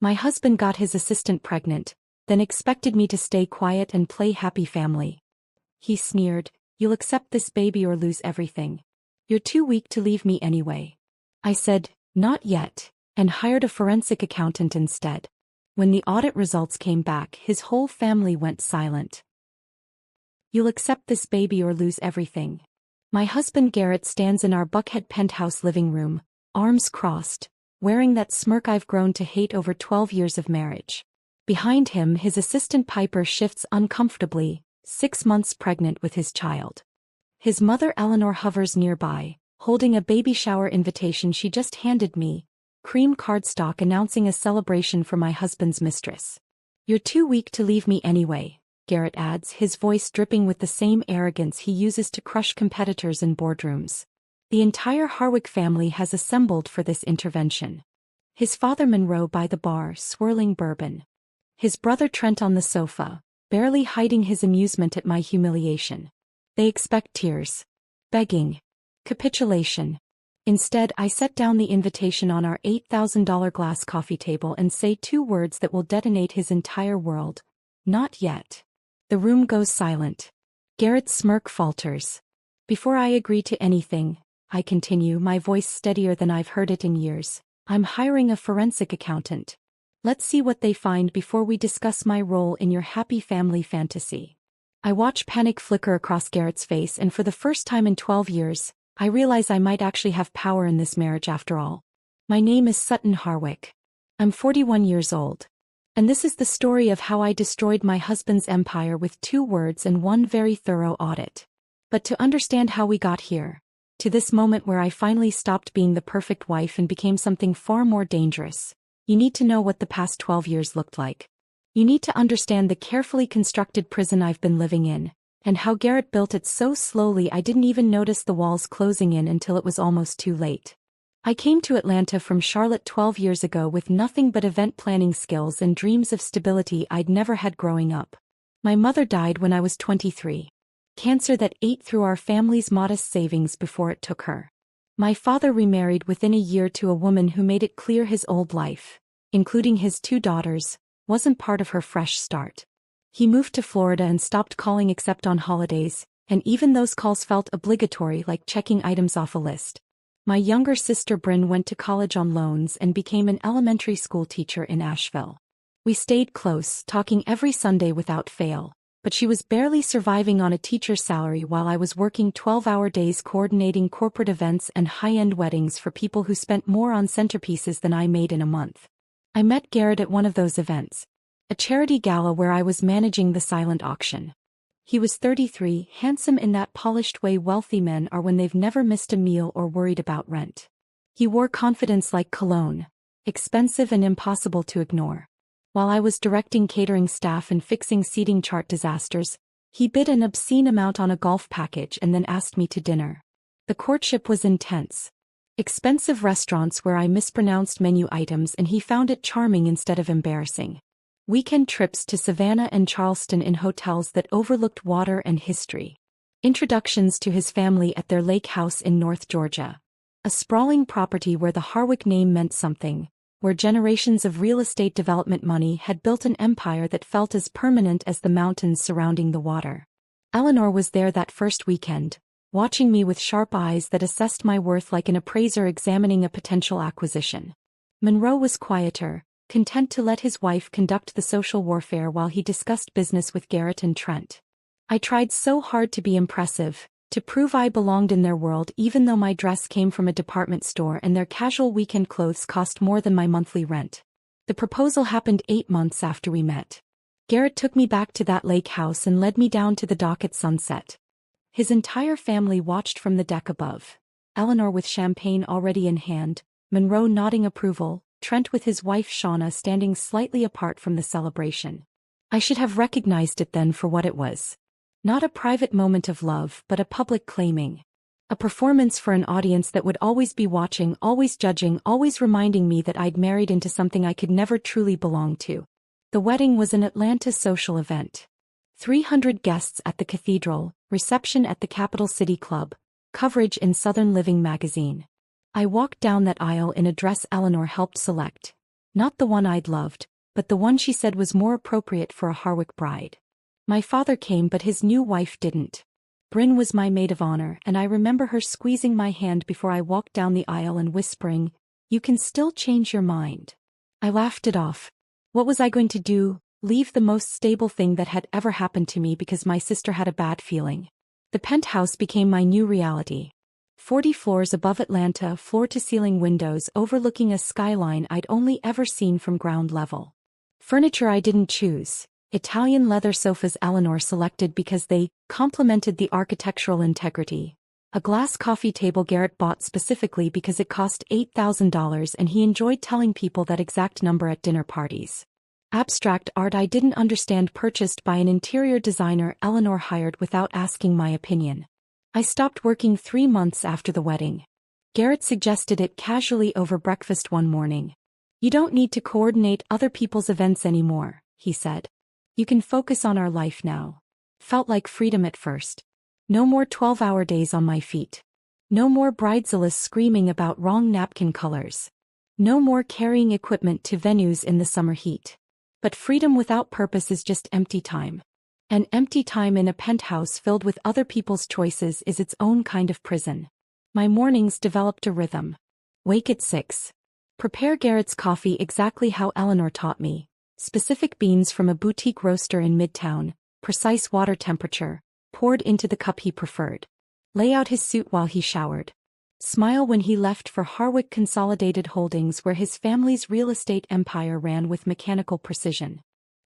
My husband got his assistant pregnant, then expected me to stay quiet and play happy family. He sneered, "You'll accept this baby or lose everything. You're too weak to leave me anyway." I said, "Not yet," and hired a forensic accountant instead. When the audit results came back, his whole family went silent. "You'll accept this baby or lose everything." My husband Garrett stands in our Buckhead penthouse living room, arms crossed, wearing that smirk I've grown to hate over 12 years of marriage. Behind him, his assistant Piper shifts uncomfortably, 6 months pregnant with his child. His mother Eleanor hovers nearby, holding a baby shower invitation she just handed me, cream cardstock announcing a celebration for my husband's mistress. "You're too weak to leave me anyway," Garrett adds, his voice dripping with the same arrogance he uses to crush competitors in boardrooms. The entire Harwick family has assembled for this intervention. His father Monroe by the bar swirling bourbon. His brother Trent on the sofa, barely hiding his amusement at my humiliation. They expect tears. Begging. Capitulation. Instead, I set down the invitation on our $8,000 glass coffee table and say 2 words that will detonate his entire world. "Not yet." The room goes silent. Garrett's smirk falters. "Before I agree to anything," I continue, my voice steadier than I've heard it in years, "I'm hiring a forensic accountant. Let's see what they find before we discuss my role in your happy family fantasy." I watch panic flicker across Garrett's face, and for the first time in 12 years, I realize I might actually have power in this marriage after all. My name is Sutton Harwick. I'm 41 years old. And this is the story of how I destroyed my husband's empire with 2 words and 1 very thorough audit. But to understand how we got here, to this moment where I finally stopped being the perfect wife and became something far more dangerous, you need to know what the past 12 years looked like. You need to understand the carefully constructed prison I've been living in, and how Garrett built it so slowly I didn't even notice the walls closing in until it was almost too late. I came to Atlanta from Charlotte 12 years ago with nothing but event planning skills and dreams of stability I'd never had growing up. My mother died when I was 23. Cancer that ate through our family's modest savings before it took her. My father remarried within a year to a woman who made it clear his old life, including his 2 daughters, wasn't part of her fresh start. He moved to Florida and stopped calling except on holidays, and even those calls felt obligatory, like checking items off a list. My younger sister Bryn went to college on loans and became an elementary school teacher in Asheville. We stayed close, talking every Sunday without fail, but she was barely surviving on a teacher's salary while I was working 12-hour days coordinating corporate events and high-end weddings for people who spent more on centerpieces than I made in a month. I met Garrett at one of those events, a charity gala where I was managing the silent auction. He was 33, handsome in that polished way wealthy men are when they've never missed a meal or worried about rent. He wore confidence like cologne, expensive and impossible to ignore. While I was directing catering staff and fixing seating chart disasters, he bid an obscene amount on a golf package and then asked me to dinner. The courtship was intense. Expensive restaurants where I mispronounced menu items and he found it charming instead of embarrassing. Weekend trips to Savannah and Charleston in hotels that overlooked water and history. Introductions to his family at their lake house in North Georgia. A sprawling property where the Harwick name meant something, where generations of real estate development money had built an empire that felt as permanent as the mountains surrounding the water. Eleanor was there that first weekend, watching me with sharp eyes that assessed my worth like an appraiser examining a potential acquisition. Monroe was quieter, content to let his wife conduct the social warfare while he discussed business with Garrett and Trent. I tried so hard to be impressive, to prove I belonged in their world even though my dress came from a department store and their casual weekend clothes cost more than my monthly rent. The proposal happened 8 months after we met. Garrett took me back to that lake house and led me down to the dock at sunset. His entire family watched from the deck above. Eleanor with champagne already in hand, Monroe nodding approval, Trent with his wife Shauna standing slightly apart from the celebration. I should have recognized it then for what it was. Not a private moment of love, but a public claiming. A performance for an audience that would always be watching, always judging, always reminding me that I'd married into something I could never truly belong to. The wedding was an Atlanta social event. 300 guests at the cathedral, reception at the Capital City Club, coverage in Southern Living magazine. I walked down that aisle in a dress Eleanor helped select, Not the one I'd loved, but the one she said was more appropriate for a Harwick bride. My father came, but his new wife didn't. Bryn was my maid of honor, and I remember her squeezing my hand before I walked down the aisle and whispering, "You can still change your mind." I laughed it off. What was I going to do? Leave the most stable thing that had ever happened to me because my sister had a bad feeling? The penthouse became my new reality. 40 floors above Atlanta, floor-to-ceiling windows overlooking a skyline I'd only ever seen from ground level. Furniture I didn't choose. Italian leather sofas Eleanor selected because they complemented the architectural integrity. A glass coffee table Garrett bought specifically because it cost $8,000 and he enjoyed telling people that exact number at dinner parties. Abstract art I didn't understand purchased by an interior designer Eleanor hired without asking my opinion. I stopped working 3 months after the wedding. Garrett suggested it casually over breakfast one morning. "You don't need to coordinate other people's events anymore," he said. "You can focus on our life now." Felt like freedom at first. No more 12-hour days on my feet. No more bridezillas screaming about wrong napkin colors. No more carrying equipment to venues in the summer heat. But freedom without purpose is just empty time. And empty time in a penthouse filled with other people's choices is its own kind of prison. My mornings developed a rhythm. Wake at 6. Prepare Garrett's coffee exactly how Eleanor taught me. Specific beans from a boutique roaster in Midtown, precise water temperature, poured into the cup he preferred. Lay out his suit while he showered. Smile when he left for Harwick Consolidated Holdings, where his family's real estate empire ran with mechanical precision.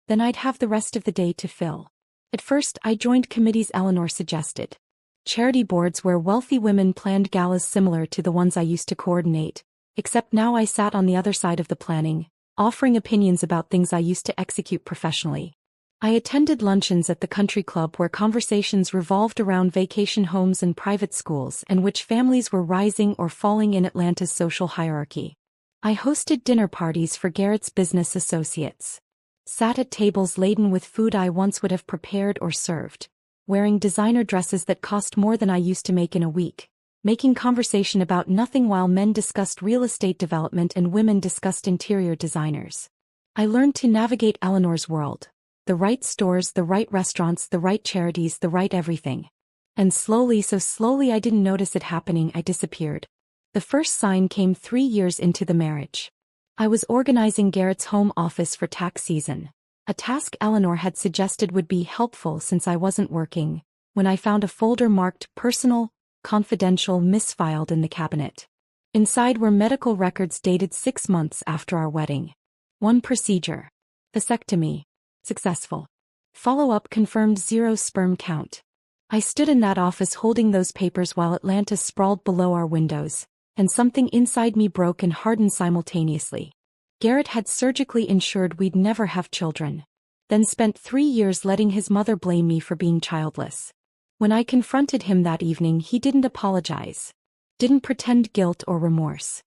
Then I'd have the rest of the day to fill. At first I joined committees Eleanor suggested. Charity boards where wealthy women planned galas similar to the ones I used to coordinate, except now I sat on the other side of the planning, offering opinions about things I used to execute professionally. I attended luncheons at the country club where conversations revolved around vacation homes and private schools and which families were rising or falling in Atlanta's social hierarchy. I hosted dinner parties for Garrett's business associates. Sat at tables laden with food I once would have prepared or served, wearing designer dresses that cost more than I used to make in a week, making conversation about nothing while men discussed real estate development and women discussed interior designers. I learned to navigate Eleanor's world. The right stores, the right restaurants, the right charities, the right everything. And slowly, so slowly I didn't notice it happening, I disappeared. The first sign came 3 years into the marriage. I was organizing Garrett's home office for tax season, a task Eleanor had suggested would be helpful since I wasn't working, when I found a folder marked "Personal, Confidential" misfiled in the cabinet. Inside were medical records dated 6 months after our wedding. One procedure. Vasectomy. Successful. Follow-up confirmed 0 sperm count. I stood in that office holding those papers while Atlanta sprawled below our windows, and something inside me broke and hardened simultaneously. Garrett had surgically ensured we'd never have children, then spent 3 years letting his mother blame me for being childless. When I confronted him that evening, he didn't apologize. Didn't pretend guilt or remorse.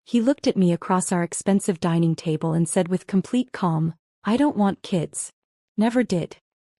He looked at me across our expensive dining table and said with complete calm, "I don't want kids. Never did.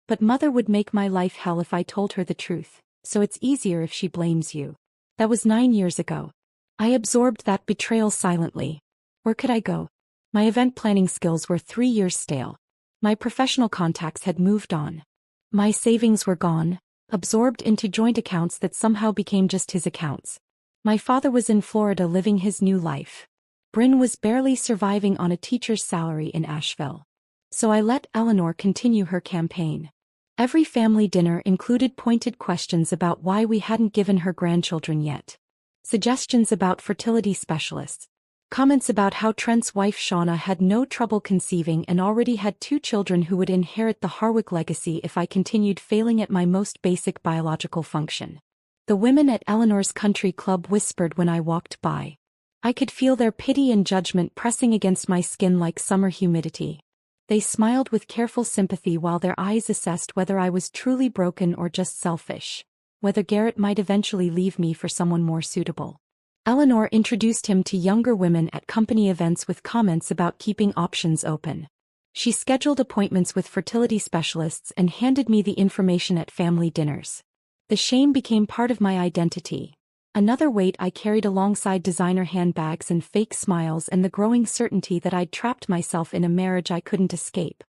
But mother would make my life hell if I told her the truth, so it's easier if she blames you." That was 9 years ago. I absorbed that betrayal silently. Where could I go? My event planning skills were 3 years stale. My professional contacts had moved on. My savings were gone, absorbed into joint accounts that somehow became just his accounts. My father was in Florida living his new life. Bryn was barely surviving on a teacher's salary in Asheville. So I let Eleanor continue her campaign. Every family dinner included pointed questions about why we hadn't given her grandchildren yet. Suggestions about fertility specialists. Comments about how Trent's wife Shauna had no trouble conceiving and already had 2 children who would inherit the Harwick legacy if I continued failing at my most basic biological function. The women at Eleanor's country club whispered when I walked by. I could feel their pity and judgment pressing against my skin like summer humidity. They smiled with careful sympathy while their eyes assessed whether I was truly broken or just selfish, whether Garrett might eventually leave me for someone more suitable. Eleanor introduced him to younger women at company events with comments about keeping options open. She scheduled appointments with fertility specialists and handed me the information at family dinners. The shame became part of my identity. Another weight I carried alongside designer handbags and fake smiles and the growing certainty that I'd trapped myself in a marriage I couldn't escape.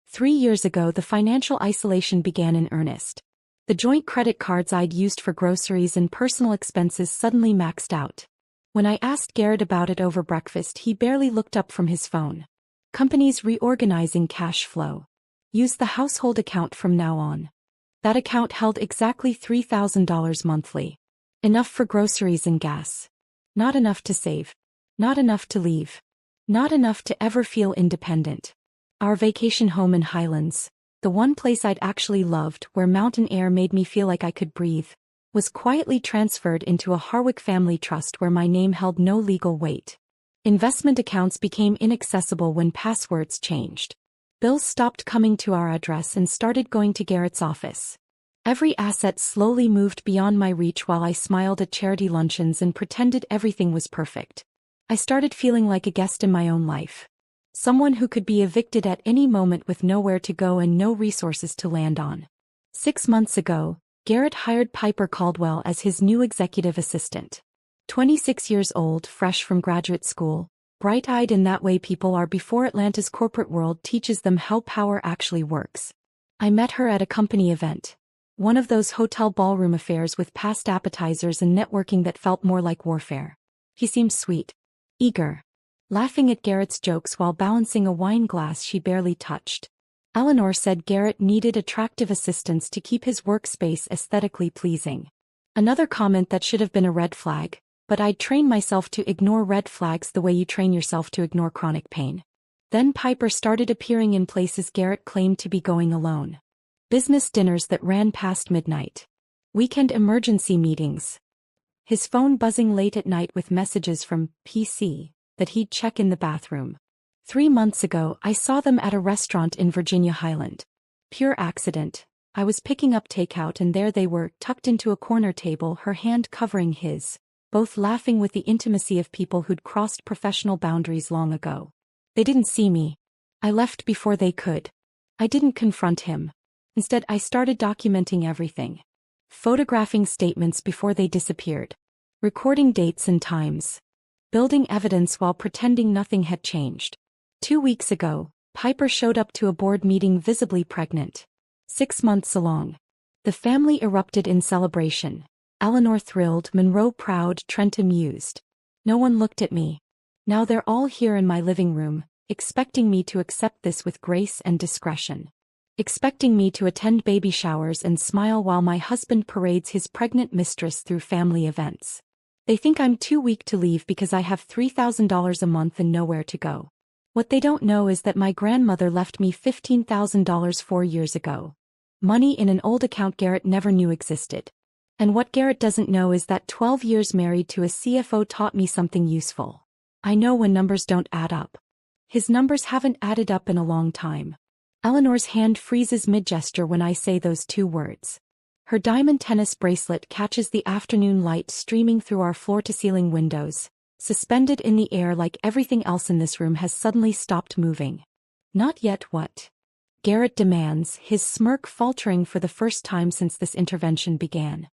3 years ago, the financial isolation began in earnest. The joint credit cards I'd used for groceries and personal expenses suddenly maxed out. When I asked Garrett about it over breakfast, he barely looked up from his phone. Companies reorganizing cash flow. Use the household account from now on. That account held exactly $3,000 monthly. Enough for groceries and gas. Not enough to save. Not enough to leave. Not enough to ever feel independent. Our vacation home in Highlands, the one place I'd actually loved, where mountain air made me feel like I could breathe, was quietly transferred into a Harwick family trust where my name held no legal weight. Investment accounts became inaccessible when passwords changed. Bills stopped coming to our address and started going to Garrett's office. Every asset slowly moved beyond my reach while I smiled at charity luncheons and pretended everything was perfect. I started feeling like a guest in my own life. Someone who could be evicted at any moment with nowhere to go and no resources to land on. 6 months ago, Garrett hired Piper Caldwell as his new executive assistant. 26 years old, fresh from graduate school, bright-eyed in that way people are before Atlanta's corporate world teaches them how power actually works. I met her at a company event. One of those hotel ballroom affairs with past appetizers and networking that felt more like warfare. He seemed sweet, eager, laughing at Garrett's jokes while balancing a wine glass she barely touched. Eleanor said Garrett needed attractive assistants to keep his workspace aesthetically pleasing. Another comment that should have been a red flag, but I'd trained myself to ignore red flags the way you train yourself to ignore chronic pain. Then Piper started appearing in places Garrett claimed to be going alone. Business dinners that ran past midnight. Weekend emergency meetings. His phone buzzing late at night with messages from PC that he'd check in the bathroom. 3 months ago, I saw them at a restaurant in Virginia Highland. Pure accident. I was picking up takeout and there they were, tucked into a corner table, her hand covering his, both laughing with the intimacy of people who'd crossed professional boundaries long ago. They didn't see me. I left before they could. I didn't confront him. Instead, I started documenting everything. Photographing statements before they disappeared. Recording dates and times. Building evidence while pretending nothing had changed. 2 weeks ago, Piper showed up to a board meeting visibly pregnant. 6 months along. The family erupted in celebration. Eleanor thrilled, Monroe proud, Trent amused. No one looked at me. Now they're all here in my living room, expecting me to accept this with grace and discretion. Expecting me to attend baby showers and smile while my husband parades his pregnant mistress through family events. They think I'm too weak to leave because I have $3,000 a month and nowhere to go. What they don't know is that my grandmother left me $15,000 4 years ago. Money in an old account Garrett never knew existed. And what Garrett doesn't know is that 12 years married to a CFO taught me something useful. I know when numbers don't add up. His numbers haven't added up in a long time. Eleanor's hand freezes mid-gesture when I say those 2 words. Her diamond tennis bracelet catches the afternoon light streaming through our floor-to-ceiling windows, suspended in the air like everything else in this room has suddenly stopped moving. Not yet what? Garrett demands, his smirk faltering for the first time since this intervention began.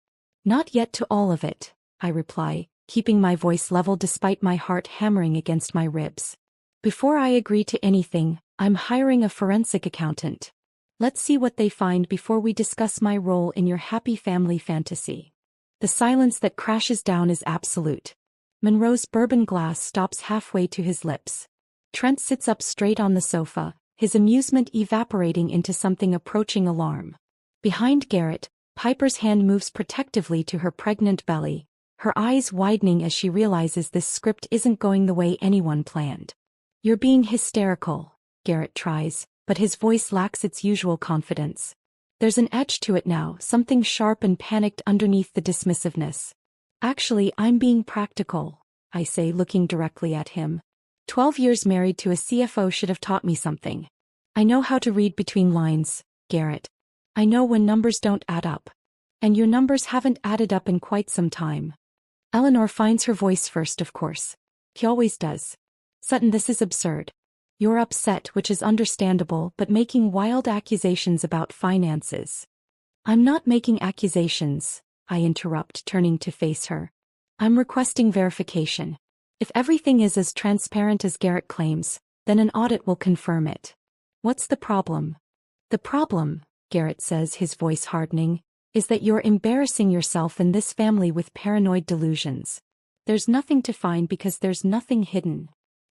Not yet to all of it, I reply, keeping my voice level despite my heart hammering against my ribs. Before I agree to anything, I'm hiring a forensic accountant. Let's see what they find before we discuss my role in your happy family fantasy. The silence that crashes down is absolute. Monroe's bourbon glass stops halfway to his lips. Trent sits up straight on the sofa, his amusement evaporating into something approaching alarm. Behind Garrett, Piper's hand moves protectively to her pregnant belly, her eyes widening as she realizes this script isn't going the way anyone planned. You're being hysterical, Garrett tries, but his voice lacks its usual confidence. There's an edge to it now, something sharp and panicked underneath the dismissiveness. Actually, I'm being practical, I say, looking directly at him. 12 years married to a CFO should have taught me something. I know how to read between lines, Garrett. I know when numbers don't add up. And your numbers haven't added up in quite some time. Eleanor finds her voice first, of course. He always does. Sutton, this is absurd. You're upset, which is understandable, but making wild accusations about finances. I'm not making accusations, I interrupt, turning to face her. I'm requesting verification. If everything is as transparent as Garrett claims, then an audit will confirm it. What's the problem? The problem, Garrett says, his voice hardening, is that you're embarrassing yourself and this family with paranoid delusions. There's nothing to find because there's nothing hidden.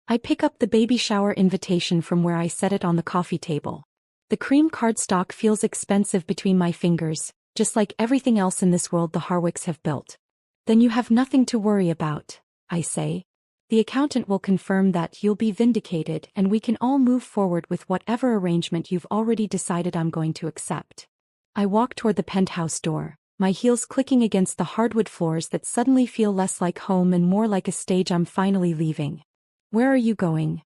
I pick up the baby shower invitation from where I set it on the coffee table. The cream cardstock feels expensive between my fingers, just like everything else in this world the Harwicks have built. Then you have nothing to worry about, I say. The accountant will confirm that you'll be vindicated and we can all move forward with whatever arrangement you've already decided I'm going to accept. I walk toward the penthouse door, my heels clicking against the hardwood floors that suddenly feel less like home and more like a stage I'm finally leaving. Where are you going?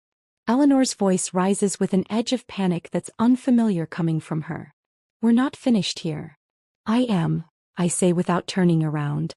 Eleanor's voice rises with an edge of panic that's unfamiliar coming from her. We're not finished here. I am, I say without turning around.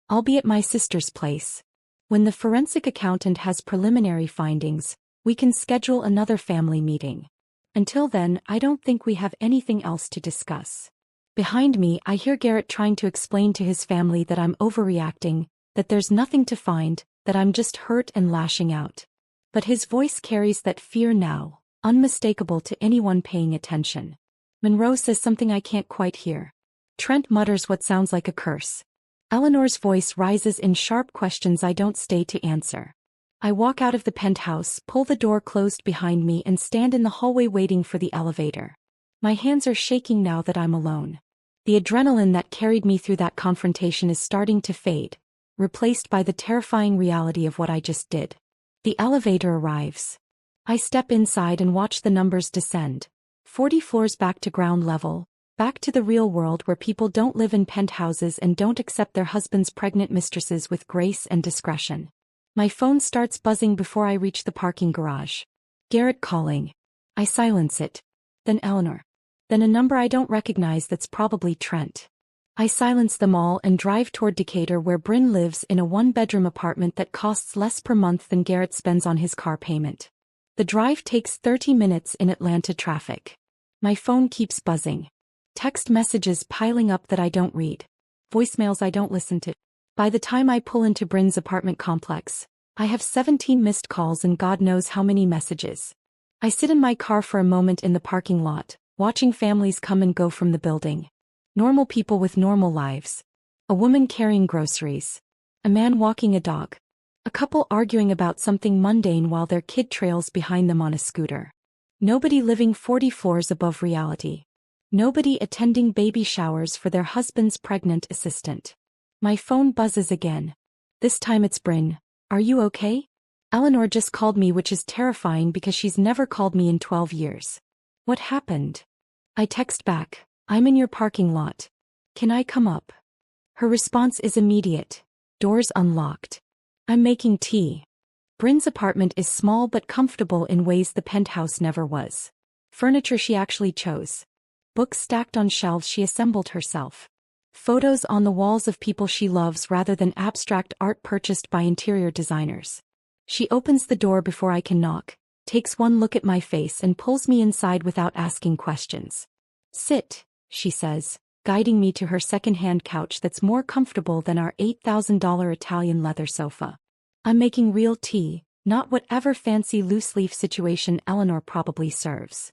I'll be at my sister's place. When the forensic accountant has preliminary findings, we can schedule another family meeting. Until then, I don't think we have anything else to discuss. Behind me, I hear Garrett trying to explain to his family that I'm overreacting, that there's nothing to find, that I'm just hurt and lashing out. But his voice carries that fear now, unmistakable to anyone paying attention. Monroe says something I can't quite hear. Trent mutters what sounds like a curse. Eleanor's voice rises in sharp questions I don't stay to answer. I walk out of the penthouse, pull the door closed behind me and stand in the hallway waiting for the elevator. My hands are shaking now that I'm alone. The adrenaline that carried me through that confrontation is starting to fade, replaced by the terrifying reality of what I just did. The elevator arrives. I step inside and watch the numbers descend. 40 floors back to ground level, back to the real world where people don't live in penthouses and don't accept their husbands' pregnant mistresses with grace and discretion. My phone starts buzzing before I reach the parking garage. Garrett calling. I silence it. Then Eleanor. Then a number I don't recognize that's probably Trent. I silence them all and drive toward Decatur where Bryn lives in a one-bedroom apartment that costs less per month than Garrett spends on his car payment. The drive takes 30 minutes in Atlanta traffic. My phone keeps buzzing. Text messages piling up that I don't read. Voicemails I don't listen to. By the time I pull into Bryn's apartment complex, I have 17 missed calls and God knows how many messages. I sit in my car for a moment in the parking lot, watching families come and go from the building. Normal people with normal lives. A woman carrying groceries. A man walking a dog. A couple arguing about something mundane while their kid trails behind them on a scooter. Nobody living 40 floors above reality. Nobody attending baby showers for their husband's pregnant assistant. My phone buzzes again. This time it's Bryn. Are you okay? Eleanor just called me, which is terrifying because she's never called me in 12 years. What happened? I text back. I'm in your parking lot. Can I come up? Her response is immediate. Doors unlocked. I'm making tea. Bryn's apartment is small but comfortable in ways the penthouse never was. Furniture she actually chose. Books stacked on shelves she assembled herself. Photos on the walls of people she loves rather than abstract art purchased by interior designers. She opens the door before I can knock, takes one look at my face and pulls me inside without asking questions. Sit, she says, guiding me to her second-hand couch that's more comfortable than our $8,000 Italian leather sofa. I'm making real tea, not whatever fancy loose-leaf situation Eleanor probably serves.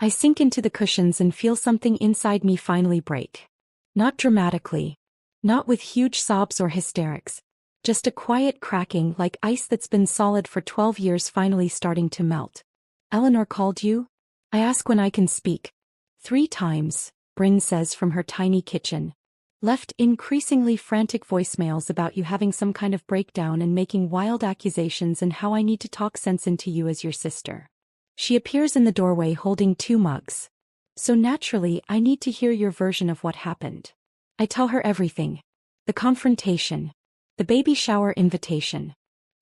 I sink into the cushions and feel something inside me finally break. Not dramatically. Not with huge sobs or hysterics. Just a quiet cracking like ice that's been solid for 12 years finally starting to melt. Eleanor called you? I ask when I can speak. 3 times, Bryn says from her tiny kitchen. Left increasingly frantic voicemails about you having some kind of breakdown and making wild accusations and how I need to talk sense into you as your sister. She appears in the doorway holding 2 mugs. So naturally, I need to hear your version of what happened. I tell her everything. The confrontation. The baby shower invitation.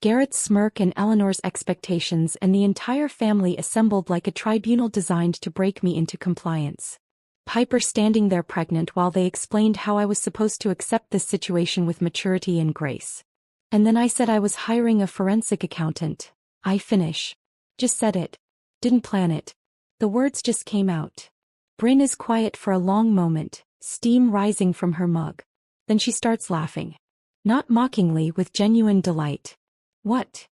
Garrett's smirk and Eleanor's expectations and the entire family assembled like a tribunal designed to break me into compliance. Piper standing there pregnant while they explained how I was supposed to accept this situation with maturity and grace. And then I said I was hiring a forensic accountant. I finish. Just said it. Didn't plan it. The words just came out. Bryn is quiet for a long moment, steam rising from her mug. Then she starts laughing. Not mockingly, with genuine delight. What?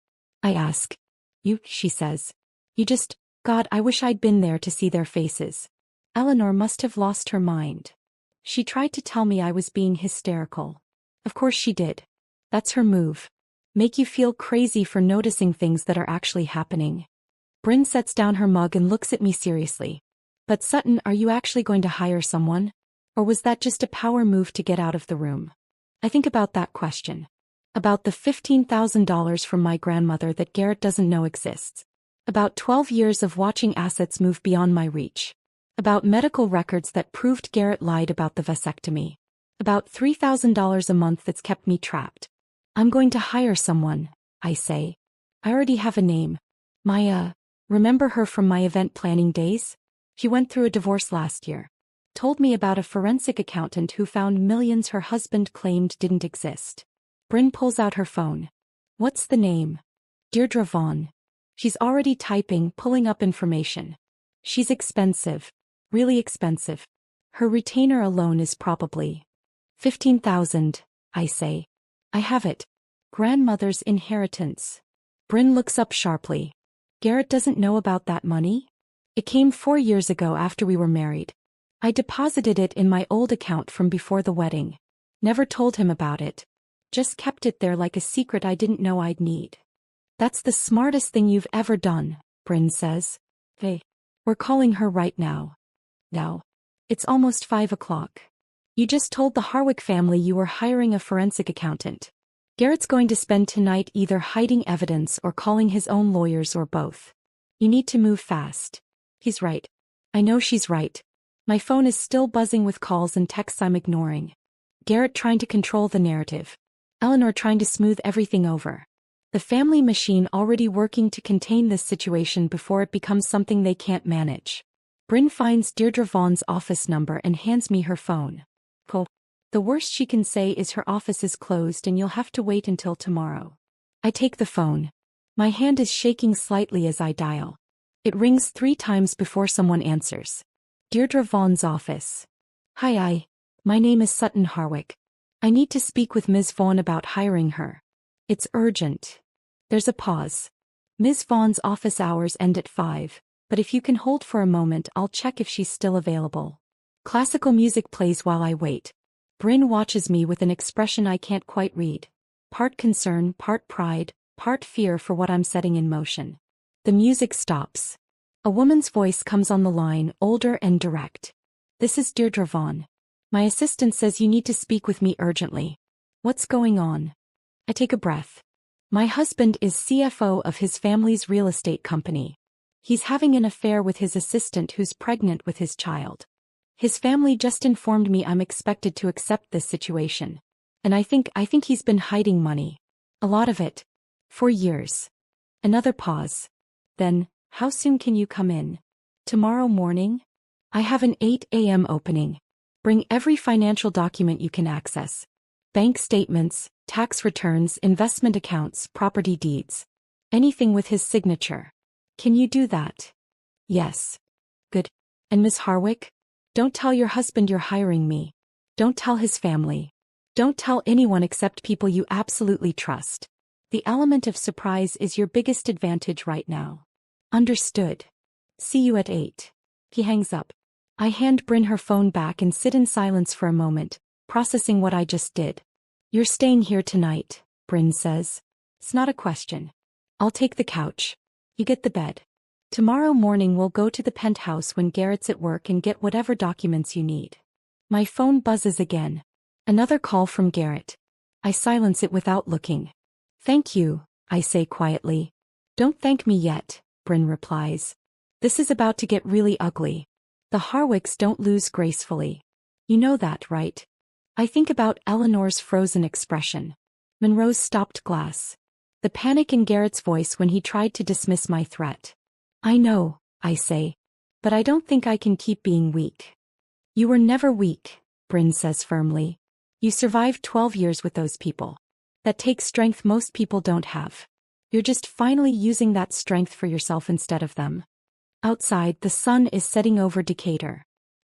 I ask. You, she says. You just, God, I wish I'd been there to see their faces. Eleanor must have lost her mind. She tried to tell me I was being hysterical. Of course she did. That's her move. Make you feel crazy for noticing things that are actually happening. Bryn sets down her mug and looks at me seriously. But Sutton, are you actually going to hire someone? Or was that just a power move to get out of the room? I think about that question. About the $15,000 from my grandmother that Garrett doesn't know exists. About 12 years of watching assets move beyond my reach. About medical records that proved Garrett lied about the vasectomy. About $3,000 a month that's kept me trapped. I'm going to hire someone, I say. I already have a name. Maya. Remember her from my event planning days? She went through a divorce last year. Told me about a forensic accountant who found millions her husband claimed didn't exist. Bryn pulls out her phone. What's the name? Deirdre Vaughn. She's already typing, pulling up information. She's expensive. Really expensive. Her retainer alone is probably $15,000, I say. I have it. Grandmother's inheritance. Bryn looks up sharply. Garrett doesn't know about that money? It came 4 years ago after we were married. I deposited it in my old account from before the wedding. Never told him about it. Just kept it there like a secret I didn't know I'd need. That's the smartest thing you've ever done, Bryn says. Hey, we're calling her right now. Now. It's almost 5 o'clock. You just told the Harwick family you were hiring a forensic accountant. Garrett's going to spend tonight either hiding evidence or calling his own lawyers or both. You need to move fast. He's right. I know she's right. My phone is still buzzing with calls and texts I'm ignoring. Garrett trying to control the narrative. Eleanor trying to smooth everything over. The family machine already working to contain this situation before it becomes something they can't manage. Bryn finds Deirdre Vaughn's office number and hands me her phone. Cool. The worst she can say is her office is closed and you'll have to wait until tomorrow. I take the phone. My hand is shaking slightly as I dial. It rings 3 times before someone answers. Deirdre Vaughn's office. Hi, my name is Sutton Harwick. I need to speak with Ms. Vaughn about hiring her. It's urgent. There's a pause. Ms. Vaughn's office hours end at 5, but if you can hold for a moment I'll check if she's still available. Classical music plays while I wait. Bryn watches me with an expression I can't quite read. Part concern, part pride, part fear for what I'm setting in motion. The music stops. A woman's voice comes on the line, older and direct. This is Deirdre Vaughn. My assistant says you need to speak with me urgently. What's going on? I take a breath. My husband is CFO of his family's real estate company. He's having an affair with his assistant who's pregnant with his child. His family just informed me I'm expected to accept this situation. And I think he's been hiding money. A lot of it. For years. Another pause. Then, how soon can you come in? Tomorrow morning? I have an 8 a.m. opening. Bring every financial document you can access. Bank statements, tax returns, investment accounts, property deeds. Anything with his signature. Can you do that? Yes. Good. And Ms. Harwick? Don't tell your husband you're hiring me. Don't tell his family. Don't tell anyone except people you absolutely trust. The element of surprise is your biggest advantage right now. Understood. See you at 8. He hangs up. I hand Bryn her phone back and sit in silence for a moment, processing what I just did. You're staying here tonight, Bryn says. It's not a question. I'll take the couch. You get the bed. Tomorrow morning we'll go to the penthouse when Garrett's at work and get whatever documents you need. My phone buzzes again. Another call from Garrett. I silence it without looking. Thank you, I say quietly. Don't thank me yet, Bryn replies. This is about to get really ugly. The Harwicks don't lose gracefully. You know that, right? I think about Eleanor's frozen expression. Monroe's stopped glass. The panic in Garrett's voice when he tried to dismiss my threat. I know, I say. But I don't think I can keep being weak. You were never weak, Bryn says firmly. You survived 12 years with those people. That takes strength most people don't have. You're just finally using that strength for yourself instead of them. Outside, the sun is setting over Decatur.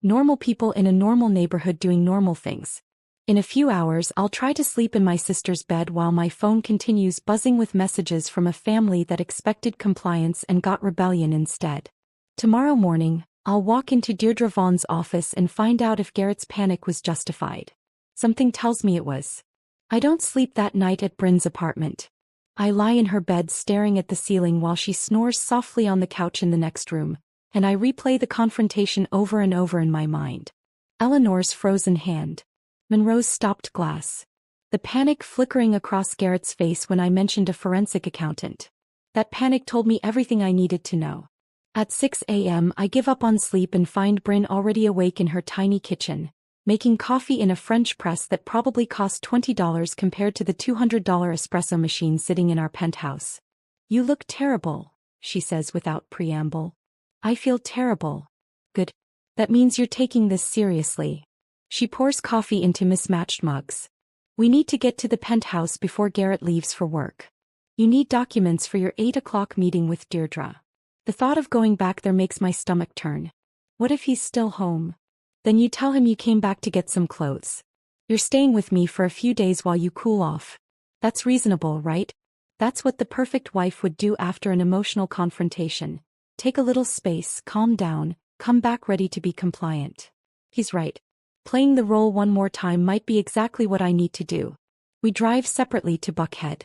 Normal people in a normal neighborhood doing normal things. In a few hours I'll try to sleep in my sister's bed while my phone continues buzzing with messages from a family that expected compliance and got rebellion instead. Tomorrow morning, I'll walk into Deirdre Vaughn's office and find out if Garrett's panic was justified. Something tells me it was. I don't sleep that night at Bryn's apartment. I lie in her bed staring at the ceiling while she snores softly on the couch in the next room, and I replay the confrontation over and over in my mind. Eleanor's frozen hand. Monroe's stopped glass. The panic flickering across Garrett's face when I mentioned a forensic accountant. That panic told me everything I needed to know. At 6 a.m. I give up on sleep and find Bryn already awake in her tiny kitchen, making coffee in a French press that probably cost $20 compared to the $200 espresso machine sitting in our penthouse. "You look terrible," she says without preamble. "I feel terrible." "Good. That means you're taking this seriously." She pours coffee into mismatched mugs. "We need to get to the penthouse before Garrett leaves for work. You need documents for your 8 o'clock meeting with Deirdre." The thought of going back there makes my stomach turn. What if he's still home? "Then you tell him you came back to get some clothes. You're staying with me for a few days while you cool off." That's reasonable, right? That's what the perfect wife would do after an emotional confrontation. Take a little space, calm down, come back ready to be compliant. He's right. Playing the role one more time might be exactly what I need to do. We drive separately to Buckhead.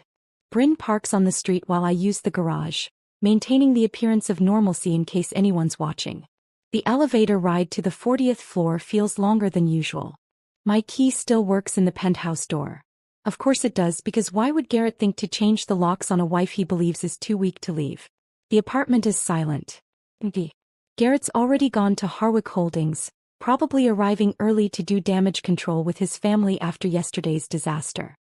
Bryn parks on the street while I use the garage, maintaining the appearance of normalcy in case anyone's watching. The elevator ride to the 40th floor feels longer than usual. My key still works in the penthouse door. Of course it does, because why would Garrett think to change the locks on a wife he believes is too weak to leave? The apartment is silent. Garrett's already gone to Harwick Holdings, probably arriving early to do damage control with his family after yesterday's disaster.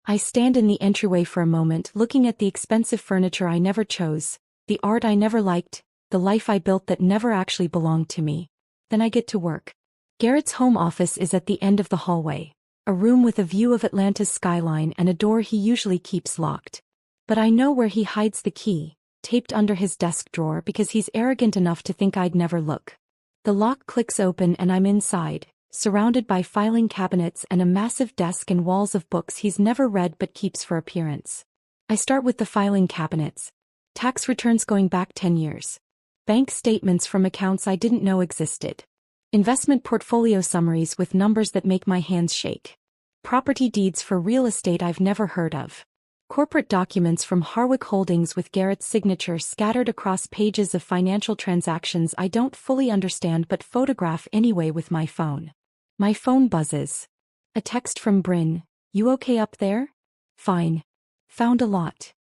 I stand in the entryway for a moment, looking at the expensive furniture I never chose, the art I never liked, the life I built that never actually belonged to me. Then I get to work. Garrett's home office is at the end of the hallway, a room with a view of Atlanta's skyline and a door he usually keeps locked. But I know where he hides the key, taped under his desk drawer, because he's arrogant enough to think I'd never look. The lock clicks open and I'm inside, surrounded by filing cabinets and a massive desk and walls of books he's never read but keeps for appearance. I start with the filing cabinets. Tax returns going back 10 years. Bank statements from accounts I didn't know existed. Investment portfolio summaries with numbers that make my hands shake. Property deeds for real estate I've never heard of. Corporate documents from Harwick Holdings with Garrett's signature scattered across pages of financial transactions I don't fully understand but photograph anyway with my phone. My phone buzzes. A text from Bryn. "You okay up there?" "Fine. Found a lot."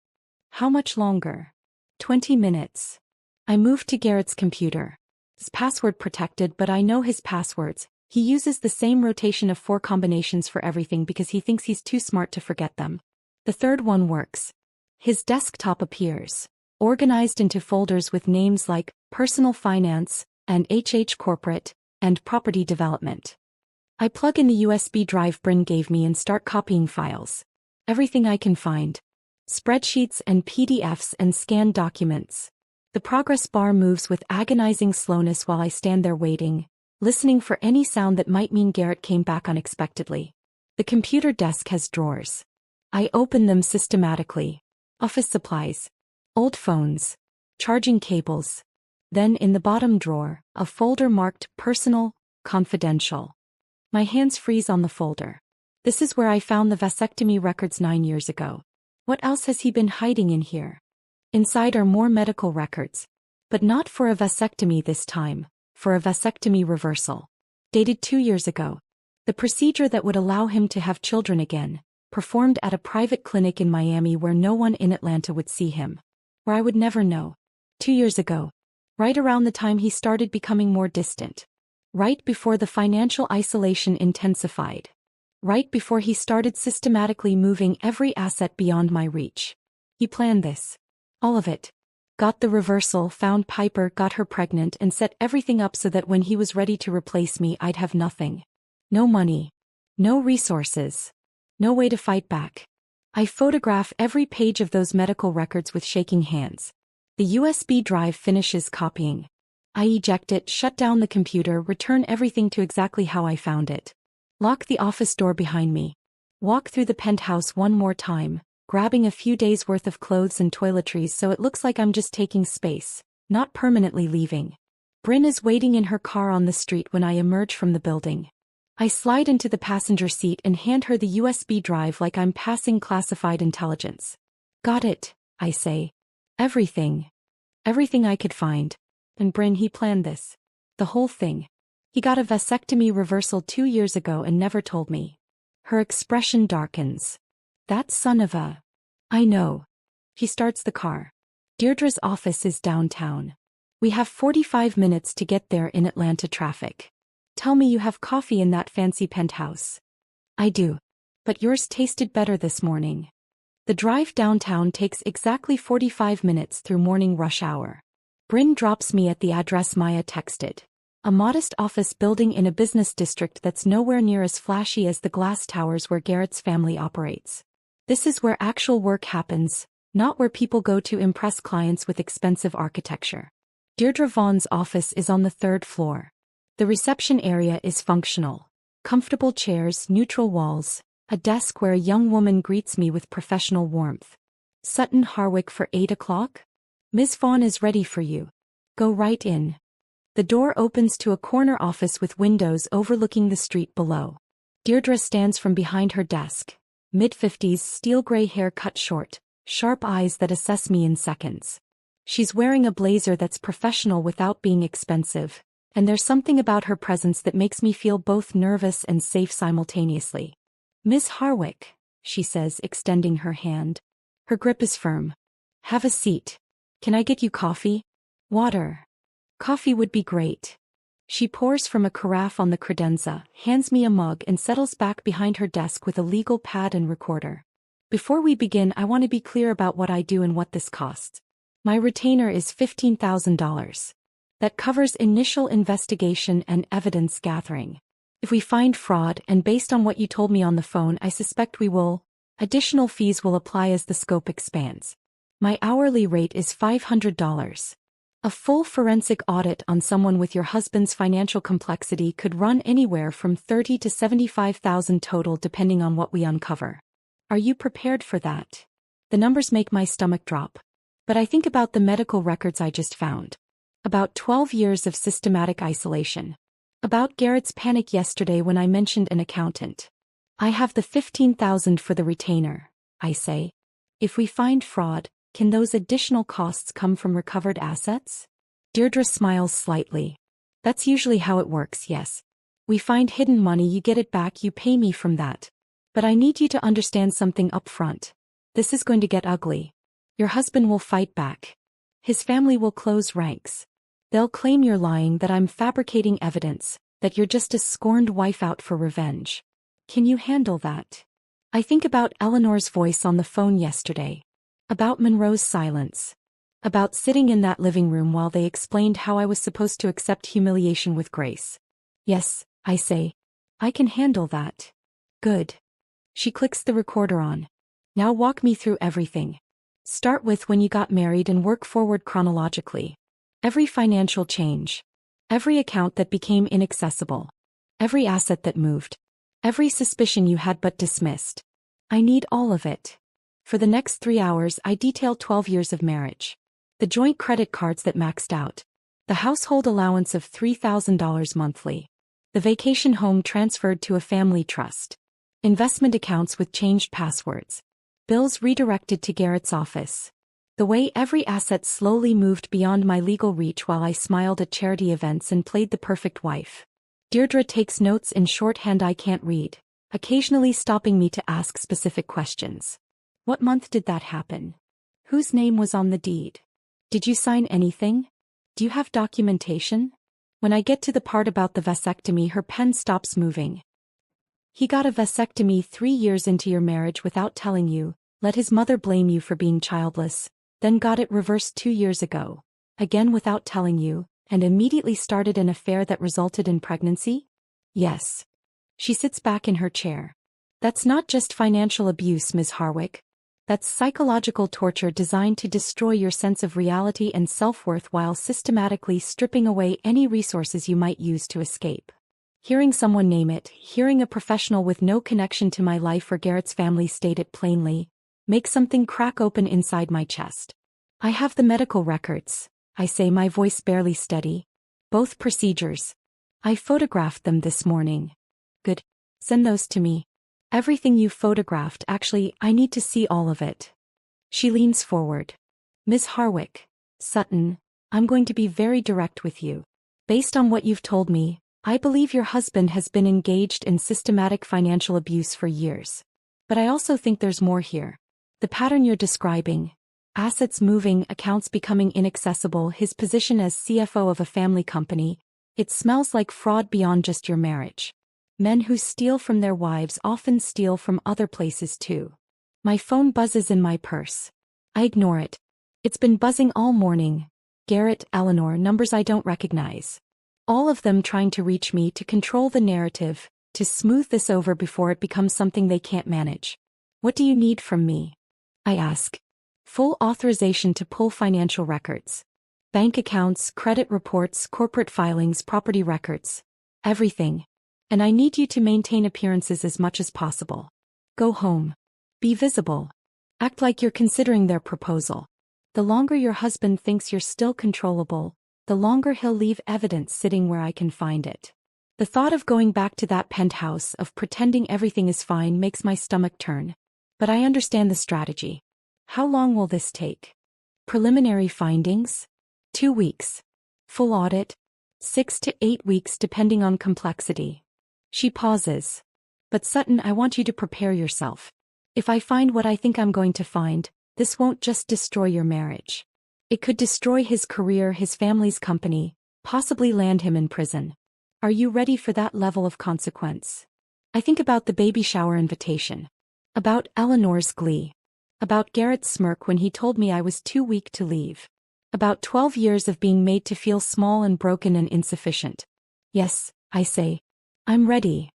"How much longer?" 20 minutes. I move to Garrett's computer. It's password protected, but I know his passwords. He uses the same rotation of 4 combinations for everything because he thinks he's too smart to forget them. The third one works. His desktop appears, organized into folders with names like Personal Finance, and HH Corporate, and Property Development. I plug in the USB drive Bryn gave me and start copying files. Everything I can find. Spreadsheets and PDFs and scanned documents. The progress bar moves with agonizing slowness while I stand there waiting, listening for any sound that might mean Garrett came back unexpectedly. The computer desk has drawers. I open them systematically. Office supplies. Old phones. Charging cables. Then in the bottom drawer, a folder marked Personal, Confidential. My hands freeze on the folder. This is where I found the vasectomy records 9 years ago. What else has he been hiding in here? Inside are more medical records. But not for a vasectomy this time, for a vasectomy reversal. Dated 2 years ago. The procedure that would allow him to have children again, performed at a private clinic in Miami where no one in Atlanta would see him. Where I would never know. 2 years ago. Right around the time he started becoming more distant. Right before the financial isolation intensified. Right before he started systematically moving every asset beyond my reach. He planned this. All of it. Got the reversal, found Piper, got her pregnant, and set everything up so that when he was ready to replace me I'd have nothing. No money. No resources. No way to fight back. I photograph every page of those medical records with shaking hands. The USB drive finishes copying. I eject it, shut down the computer, return everything to exactly how I found it. Lock the office door behind me. Walk through the penthouse one more time, grabbing a few days' worth of clothes and toiletries so it looks like I'm just taking space, not permanently leaving. Bryn is waiting in her car on the street when I emerge from the building. I slide into the passenger seat and hand her the USB drive like I'm passing classified intelligence. Got it, I say. Everything. Everything I could find. And Bryn, he planned this. The whole thing. He got a vasectomy reversal 2 years ago and never told me. Her expression darkens. That son of a... I know. He starts the car. Deirdre's office is downtown. We have 45 minutes to get there in Atlanta traffic. Tell me you have coffee in that fancy penthouse. I do. But yours tasted better this morning. The drive downtown takes exactly 45 minutes through morning rush hour. Bryn drops me at the address Maya texted. A modest office building in a business district that's nowhere near as flashy as the glass towers where Garrett's family operates. This is where actual work happens, not where people go to impress clients with expensive architecture. Deirdre Vaughn's office is on the 3rd floor. The reception area is functional. Comfortable chairs, neutral walls, a desk where a young woman greets me with professional warmth. Sutton Harwick for 8 o'clock? Ms. Vaughn is ready for you. Go right in. The door opens to a corner office with windows overlooking the street below. Deirdre stands from behind her desk. Mid-50s, steel gray hair cut short, sharp eyes that assess me in seconds. She's wearing a blazer that's professional without being expensive, and there's something about her presence that makes me feel both nervous and safe simultaneously. Ms. Harwick, she says, extending her hand. Her grip is firm. Have a seat. Can I get you coffee? Water. Coffee would be great. She pours from a carafe on the credenza, hands me a mug and settles back behind her desk with a legal pad and recorder. Before we begin, I want to be clear about what I do and what this costs. My retainer is $15,000. That covers initial investigation and evidence gathering. If we find fraud, and based on what you told me on the phone, I suspect we will, additional fees will apply as the scope expands. My hourly rate is $500. A full forensic audit on someone with your husband's financial complexity could run anywhere from $30,000 to $75,000 total depending on what we uncover. Are you prepared for that? The numbers make my stomach drop. But I think about the medical records I just found. About 12 years of systematic isolation. About Garrett's panic yesterday when I mentioned an accountant. I have the $15,000 for the retainer, I say. If we find fraud, can those additional costs come from recovered assets? Deirdre smiles slightly. That's usually how it works, yes. We find hidden money, you get it back, you pay me from that. But I need you to understand something up front. This is going to get ugly. Your husband will fight back. His family will close ranks. They'll claim you're lying, that I'm fabricating evidence, that you're just a scorned wife out for revenge. Can you handle that? I think about Eleanor's voice on the phone yesterday. About Monroe's silence. About sitting in that living room while they explained how I was supposed to accept humiliation with grace. Yes, I say. I can handle that. Good. She clicks the recorder on. Now walk me through everything. Start with when you got married and work forward chronologically. Every financial change. Every account that became inaccessible. Every asset that moved. Every suspicion you had but dismissed. I need all of it. For the next 3 hours, I detail 12 years of marriage. The joint credit cards that maxed out. The household allowance of $3,000 monthly. The vacation home transferred to a family trust. Investment accounts with changed passwords. Bills redirected to Garrett's office. The way every asset slowly moved beyond my legal reach while I smiled at charity events and played the perfect wife. Deirdre takes notes in shorthand I can't read, occasionally stopping me to ask specific questions. What month did that happen? Whose name was on the deed? Did you sign anything? Do you have documentation? When I get to the part about the vasectomy, her pen stops moving. He got a vasectomy 3 years into your marriage without telling you, let his mother blame you for being childless, then got it reversed 2 years ago, again without telling you, and immediately started an affair that resulted in pregnancy? Yes. She sits back in her chair. That's not just financial abuse, Ms. Harwick. That's psychological torture designed to destroy your sense of reality and self-worth while systematically stripping away any resources you might use to escape. Hearing someone name it, hearing a professional with no connection to my life or Garrett's family state it plainly, makes something crack open inside my chest. I have the medical records, I say, my voice barely steady. Both procedures. I photographed them this morning. Good. Send those to me. Everything you photographed, actually, I need to see all of it. She leans forward. Miss Harwick, Sutton, I'm going to be very direct with you. Based on what you've told me, I believe your husband has been engaged in systematic financial abuse for years. But I also think there's more here. The pattern you're describing, assets moving, accounts becoming inaccessible, his position as CFO of a family company, it smells like fraud beyond just your marriage. Men who steal from their wives often steal from other places too. My phone buzzes in my purse. I ignore it. It's been buzzing all morning. Garrett, Eleanor, numbers I don't recognize. All of them trying to reach me to control the narrative, to smooth this over before it becomes something they can't manage. What do you need from me? I ask. Full authorization to pull financial records. Bank accounts, credit reports, corporate filings, property records. Everything. And I need you to maintain appearances as much as possible. Go home. Be visible. Act like you're considering their proposal. The longer your husband thinks you're still controllable, the longer he'll leave evidence sitting where I can find it. The thought of going back to that penthouse, of pretending everything is fine, makes my stomach turn. But I understand the strategy. How long will this take? Preliminary findings? 2 weeks. Full audit? 6 to 8 weeks depending on complexity. She pauses. But Sutton, I want you to prepare yourself. If I find what I think I'm going to find, this won't just destroy your marriage. It could destroy his career, his family's company, possibly land him in prison. Are you ready for that level of consequence? I think about the baby shower invitation. About Eleanor's glee. About Garrett's smirk when he told me I was too weak to leave. About 12 years of being made to feel small and broken and insufficient. Yes, I say. I'm ready.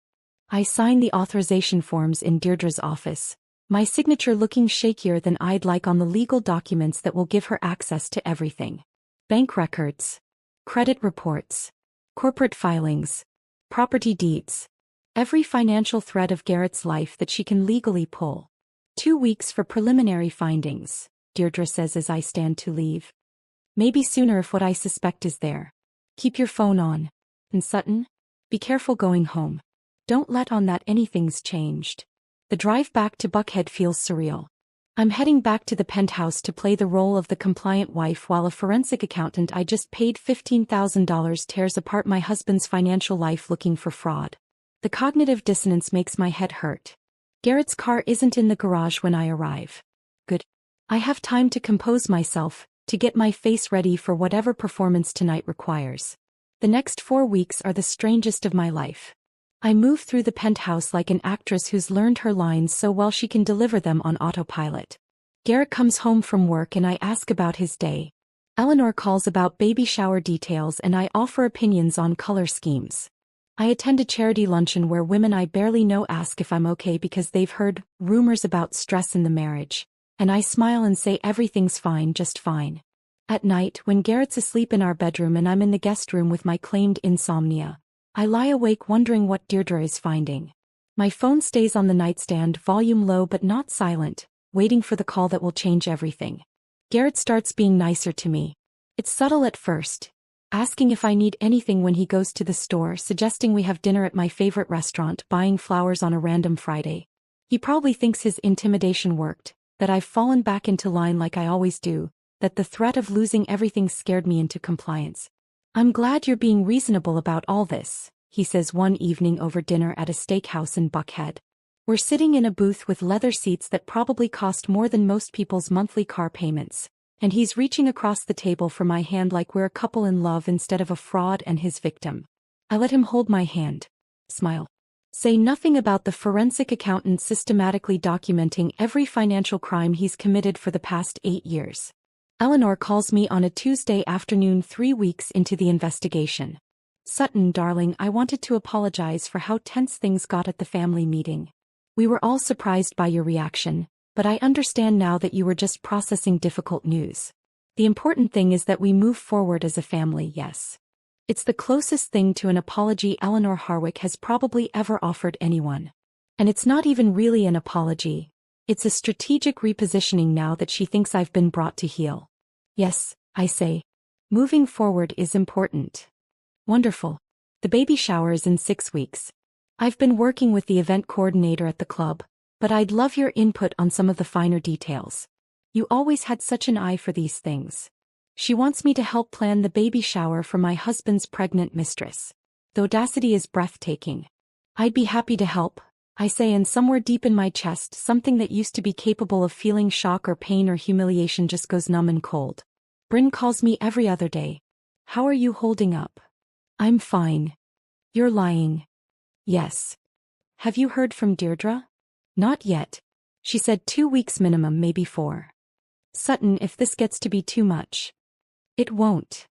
I sign the authorization forms in Deirdre's office, my signature looking shakier than I'd like on the legal documents that will give her access to everything. Bank records. Credit reports. Corporate filings. Property deeds. Every financial thread of Garrett's life that she can legally pull. 2 weeks for preliminary findings, Deirdre says as I stand to leave. Maybe sooner if what I suspect is there. Keep your phone on. And Sutton? Be careful going home. Don't let on that anything's changed. The drive back to Buckhead feels surreal. I'm heading back to the penthouse to play the role of the compliant wife while a forensic accountant I just paid $15,000 tears apart my husband's financial life looking for fraud. The cognitive dissonance makes my head hurt. Garrett's car isn't in the garage when I arrive. Good. I have time to compose myself, to get my face ready for whatever performance tonight requires. The next 4 weeks are the strangest of my life. I move through the penthouse like an actress who's learned her lines so well she can deliver them on autopilot. Garrett comes home from work and I ask about his day. Eleanor calls about baby shower details and I offer opinions on color schemes. I attend a charity luncheon where women I barely know ask if I'm okay because they've heard rumors about stress in the marriage, and I smile and say everything's fine, just fine. At night, when Garrett's asleep in our bedroom and I'm in the guest room with my claimed insomnia, I lie awake wondering what Deirdre is finding. My phone stays on the nightstand, volume low but not silent, waiting for the call that will change everything. Garrett starts being nicer to me. It's subtle at first, asking if I need anything when he goes to the store, suggesting we have dinner at my favorite restaurant, buying flowers on a random Friday. He probably thinks his intimidation worked, that I've fallen back into line like I always do, that the threat of losing everything scared me into compliance. I'm glad you're being reasonable about all this, he says one evening over dinner at a steakhouse in Buckhead. We're sitting in a booth with leather seats that probably cost more than most people's monthly car payments, and he's reaching across the table for my hand like we're a couple in love instead of a fraud and his victim. I let him hold my hand. Smile. Say nothing about the forensic accountant systematically documenting every financial crime he's committed for the past 8 years. Eleanor calls me on a Tuesday afternoon 3 weeks into the investigation. Sutton, darling, I wanted to apologize for how tense things got at the family meeting. We were all surprised by your reaction, but I understand now that you were just processing difficult news. The important thing is that we move forward as a family, yes. It's the closest thing to an apology Eleanor Harwick has probably ever offered anyone. And it's not even really an apology. It's a strategic repositioning now that she thinks I've been brought to heel. Yes, I say. Moving forward is important. Wonderful. The baby shower is in 6 weeks. I've been working with the event coordinator at the club, but I'd love your input on some of the finer details. You always had such an eye for these things. She wants me to help plan the baby shower for my husband's pregnant mistress. The audacity is breathtaking. I'd be happy to help, I say, and somewhere deep in my chest, something that used to be capable of feeling shock or pain or humiliation just goes numb and cold. Bryn calls me every other day. How are you holding up? I'm fine. You're lying. Yes. Have you heard from Deirdre? Not yet. She said 2 weeks minimum, maybe 4. Sutton, if this gets to be too much. It won't.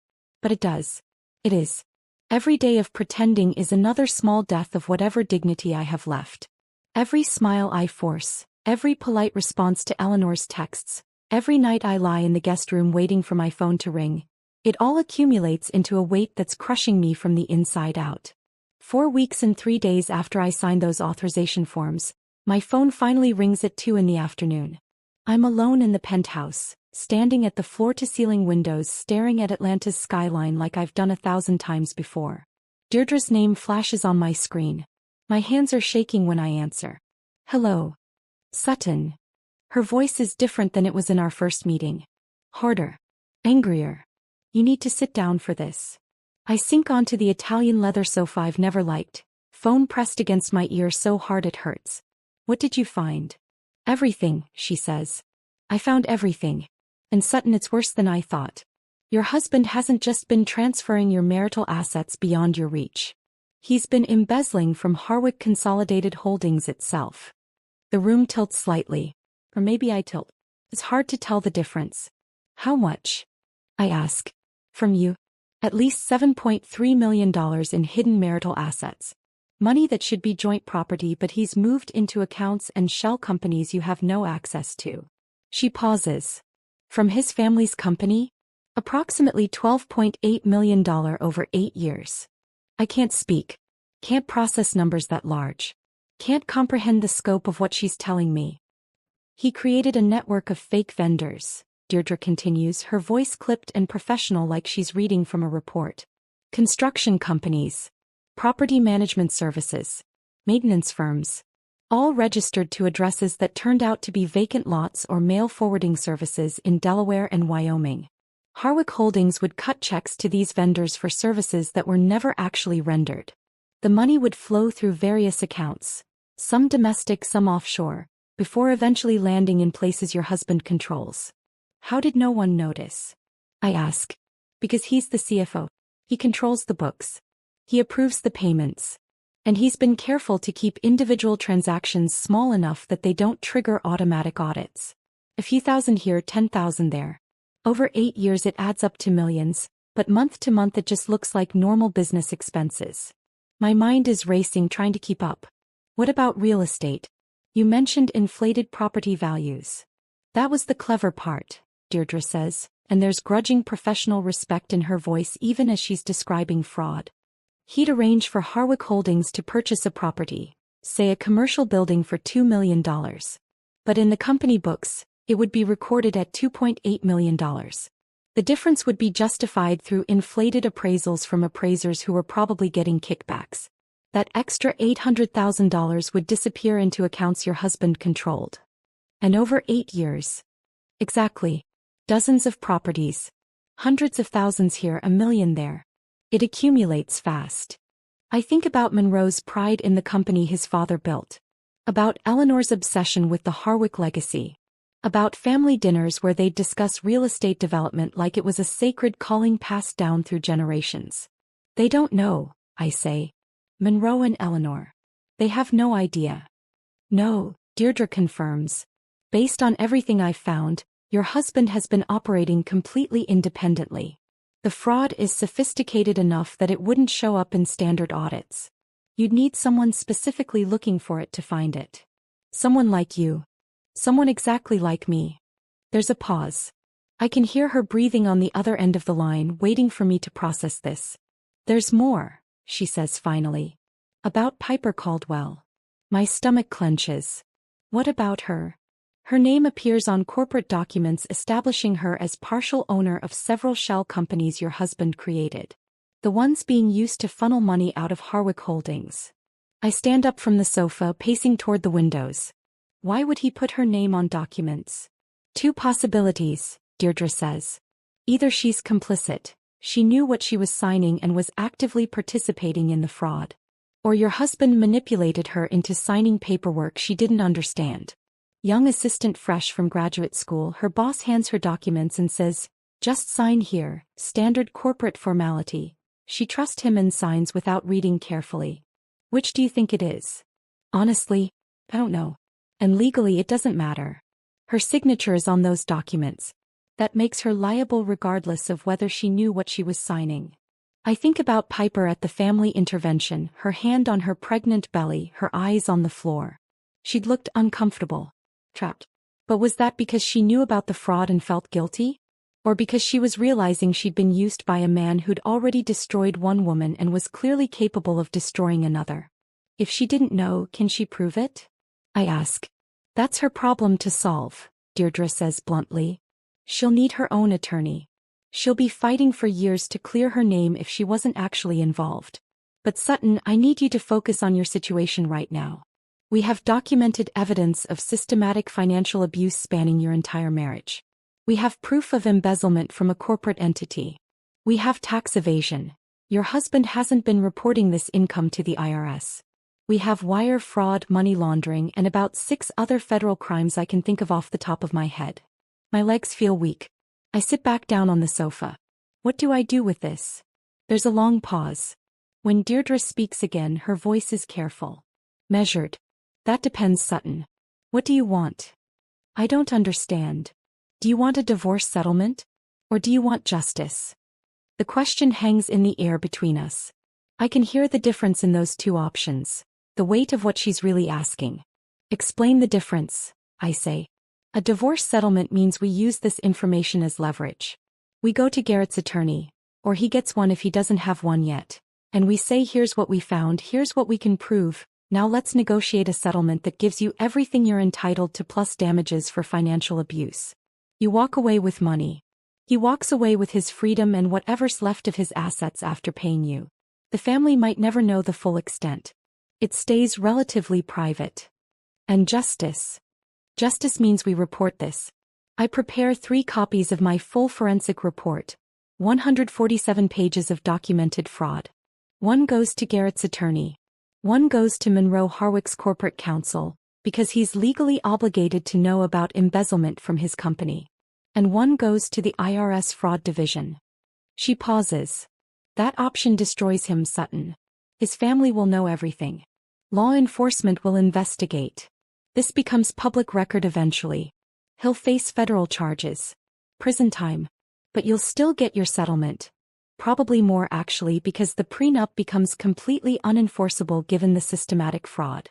But it does. It is. Every day of pretending is another small death of whatever dignity I have left. Every smile I force, every polite response to Eleanor's texts, every night I lie in the guest room waiting for my phone to ring, it all accumulates into a weight that's crushing me from the inside out. 4 weeks and 3 days after I signed those authorization forms, my phone finally rings at 2 in the afternoon. I'm alone in the penthouse, standing at the floor-to-ceiling windows staring at Atlanta's skyline like I've done 1,000 times before. Deirdre's name flashes on my screen. My hands are shaking when I answer. Hello. Sutton. Her voice is different than it was in our first meeting. Harder. Angrier. You need to sit down for this. I sink onto the Italian leather sofa I've never liked, phone pressed against my ear so hard it hurts. What did you find? Everything, she says. I found everything. And Sutton, it's worse than I thought. Your husband hasn't just been transferring your marital assets beyond your reach. He's been embezzling from Harwick Consolidated Holdings itself. The room tilts slightly. Or maybe I tilt. It's hard to tell the difference. How much? I ask. From you? At least $7.3 million in hidden marital assets. Money that should be joint property, but he's moved into accounts and shell companies you have no access to. She pauses. From his family's company? Approximately $12.8 million over 8 years. I can't speak. Can't process numbers that large. Can't comprehend the scope of what she's telling me. He created a network of fake vendors, Deirdre continues, her voice clipped and professional like she's reading from a report. Construction companies. Property management services. Maintenance firms. All registered to addresses that turned out to be vacant lots or mail forwarding services in Delaware and Wyoming. Harwick Holdings would cut checks to these vendors for services that were never actually rendered. The money would flow through various accounts, some domestic, some offshore, before eventually landing in places your husband controls. How did no one notice? I ask. Because he's the CFO. He controls the books. He approves the payments. And he's been careful to keep individual transactions small enough that they don't trigger automatic audits. A few thousand here, 10,000 there. Over 8 years it adds up to millions, but month to month it just looks like normal business expenses. My mind is racing trying to keep up. What about real estate? You mentioned inflated property values. That was the clever part, Deirdre says, and there's grudging professional respect in her voice even as she's describing fraud. He'd arrange for Harwick Holdings to purchase a property, say a commercial building for $2 million. But in the company books, it would be recorded at $2.8 million. The difference would be justified through inflated appraisals from appraisers who were probably getting kickbacks. That extra $800,000 would disappear into accounts your husband controlled. And over 8 years. Exactly. Dozens of properties. Hundreds of thousands here, $1 million there. It accumulates fast. I think about Monroe's pride in the company his father built. About Eleanor's obsession with the Harwick legacy. About family dinners where they'd discuss real estate development like it was a sacred calling passed down through generations. They don't know, I say. Monroe and Eleanor. They have no idea. No, Deirdre confirms. Based on everything I've found, your husband has been operating completely independently. The fraud is sophisticated enough that it wouldn't show up in standard audits. You'd need someone specifically looking for it to find it. Someone like you. Someone exactly like me. There's a pause. I can hear her breathing on the other end of the line, waiting for me to process this. There's more, she says finally. About Piper Caldwell. My stomach clenches. What about her? Her name appears on corporate documents establishing her as partial owner of several shell companies your husband created. The ones being used to funnel money out of Harwick Holdings. I stand up from the sofa, pacing toward the windows. Why would he put her name on documents? Two possibilities, Deirdre says. Either she's complicit, she knew what she was signing and was actively participating in the fraud. Or your husband manipulated her into signing paperwork she didn't understand. Young assistant fresh from graduate school, her boss hands her documents and says, "Just sign here," standard corporate formality. She trusts him and signs without reading carefully. Which do you think it is? Honestly, I don't know. And legally it doesn't matter. Her signature is on those documents. That makes her liable regardless of whether she knew what she was signing. I think about Piper at the family intervention, her hand on her pregnant belly, her eyes on the floor. She'd looked uncomfortable, trapped. But was that because she knew about the fraud and felt guilty? Or because she was realizing she'd been used by a man who'd already destroyed one woman and was clearly capable of destroying another? If she didn't know, can she prove it? I ask. That's her problem to solve, Deirdre says bluntly. She'll need her own attorney. She'll be fighting for years to clear her name if she wasn't actually involved. But Sutton, I need you to focus on your situation right now. We have documented evidence of systematic financial abuse spanning your entire marriage. We have proof of embezzlement from a corporate entity. We have tax evasion. Your husband hasn't been reporting this income to the IRS. We have wire fraud, money laundering, and about 6 other federal crimes I can think of off the top of my head. My legs feel weak. I sit back down on the sofa. What do I do with this? There's a long pause. When Deirdre speaks again, her voice is careful. Measured. That depends, Sutton. What do you want? I don't understand. Do you want a divorce settlement? Or do you want justice? The question hangs in the air between us. I can hear the difference in those two options. The weight of what she's really asking. Explain the difference, I say. A divorce settlement means we use this information as leverage. We go to Garrett's attorney, or he gets one if he doesn't have one yet, and we say, here's what we found, here's what we can prove, now let's negotiate a settlement that gives you everything you're entitled to plus damages for financial abuse. You walk away with money. He walks away with his freedom and whatever's left of his assets after paying you. The family might never know the full extent. It stays relatively private. And justice. Justice means we report this. I prepare 3 copies of my full forensic report, 147 pages of documented fraud. One goes to Garrett's attorney. One goes to Monroe Harwick's corporate counsel, because he's legally obligated to know about embezzlement from his company. And one goes to the IRS fraud division. She pauses. That option destroys him, Sutton. His family will know everything. Law enforcement will investigate. This becomes public record eventually. He'll face federal charges. Prison time. But you'll still get your settlement. Probably more actually, because the prenup becomes completely unenforceable given the systematic fraud.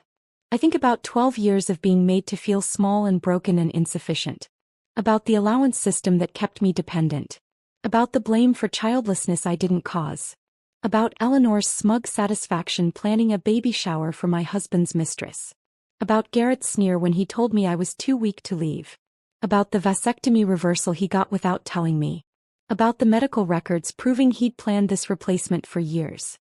I think about 12 years of being made to feel small and broken and insufficient. About the allowance system that kept me dependent. About the blame for childlessness I didn't cause. About Eleanor's smug satisfaction planning a baby shower for my husband's mistress. About Garrett's sneer when he told me I was too weak to leave. About the vasectomy reversal he got without telling me. About the medical records proving he'd planned this replacement for years.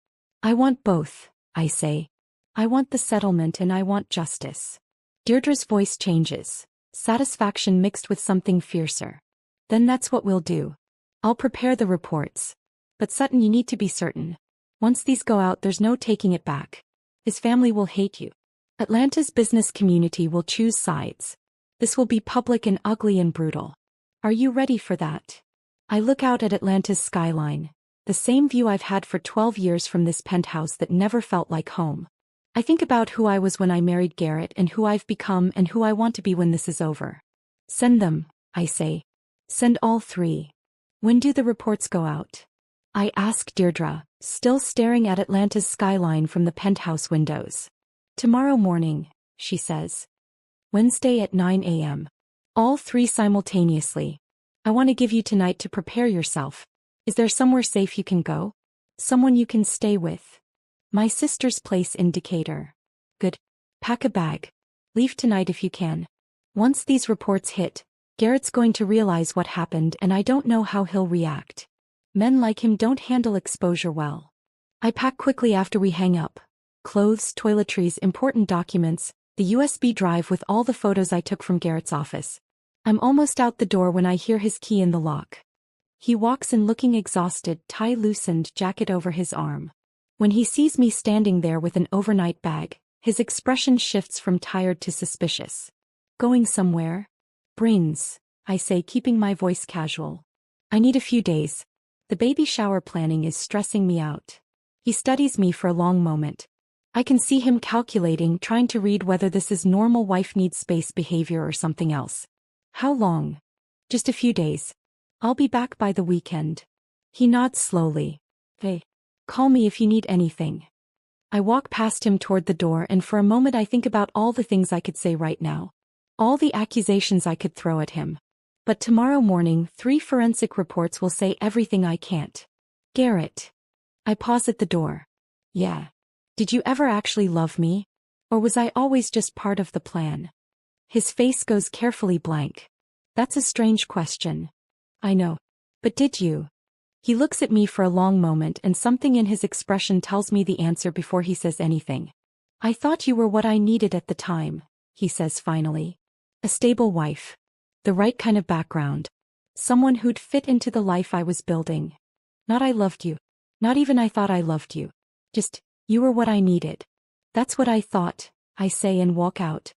I want both, I say. I want the settlement and I want justice. Deirdre's voice changes, satisfaction mixed with something fiercer. Then that's what we'll do. I'll prepare the reports. But Sutton, you need to be certain. Once these go out, there's no taking it back. His family will hate you. Atlanta's business community will choose sides. This will be public and ugly and brutal. Are you ready for that? I look out at Atlanta's skyline, the same view I've had for 12 years from this penthouse that never felt like home. I think about who I was when I married Garrett and who I've become and who I want to be when this is over. Send them, I say. Send all 3. When do the reports go out? I ask Deirdre, still staring at Atlanta's skyline from the penthouse windows. Tomorrow morning, she says. Wednesday at 9 a.m. All 3 simultaneously. I want to give you tonight to prepare yourself. Is there somewhere safe you can go? Someone you can stay with. My sister's place in Decatur. Good. Pack a bag. Leave tonight if you can. Once these reports hit, Garrett's going to realize what happened and I don't know how he'll react. Men like him don't handle exposure well. I pack quickly after we hang up. Clothes, toiletries, important documents, the USB drive with all the photos I took from Garrett's office. I'm almost out the door when I hear his key in the lock. He walks in looking exhausted, tie loosened, jacket over his arm. When he sees me standing there with an overnight bag, his expression shifts from tired to suspicious. Going somewhere? Brains, I say, keeping my voice casual. I need a few days. The baby shower planning is stressing me out. He studies me for a long moment. I can see him calculating, trying to read whether this is normal wife needs space behavior or something else. How long? Just a few days. I'll be back by the weekend. He nods slowly. Hey, call me if you need anything. I walk past him toward the door and for a moment I think about all the things I could say right now. All the accusations I could throw at him. But tomorrow morning, 3 forensic reports will say everything I can't. Garrett. I pause at the door. Yeah. Did you ever actually love me? Or was I always just part of the plan? His face goes carefully blank. That's a strange question. I know. But did you? He looks at me for a long moment and something in his expression tells me the answer before he says anything. I thought you were what I needed at the time, he says finally. A stable wife. The right kind of background. Someone who'd fit into the life I was building. Not I loved you. Not even I thought I loved you. Just, you were what I needed. That's what I thought, I say and walk out.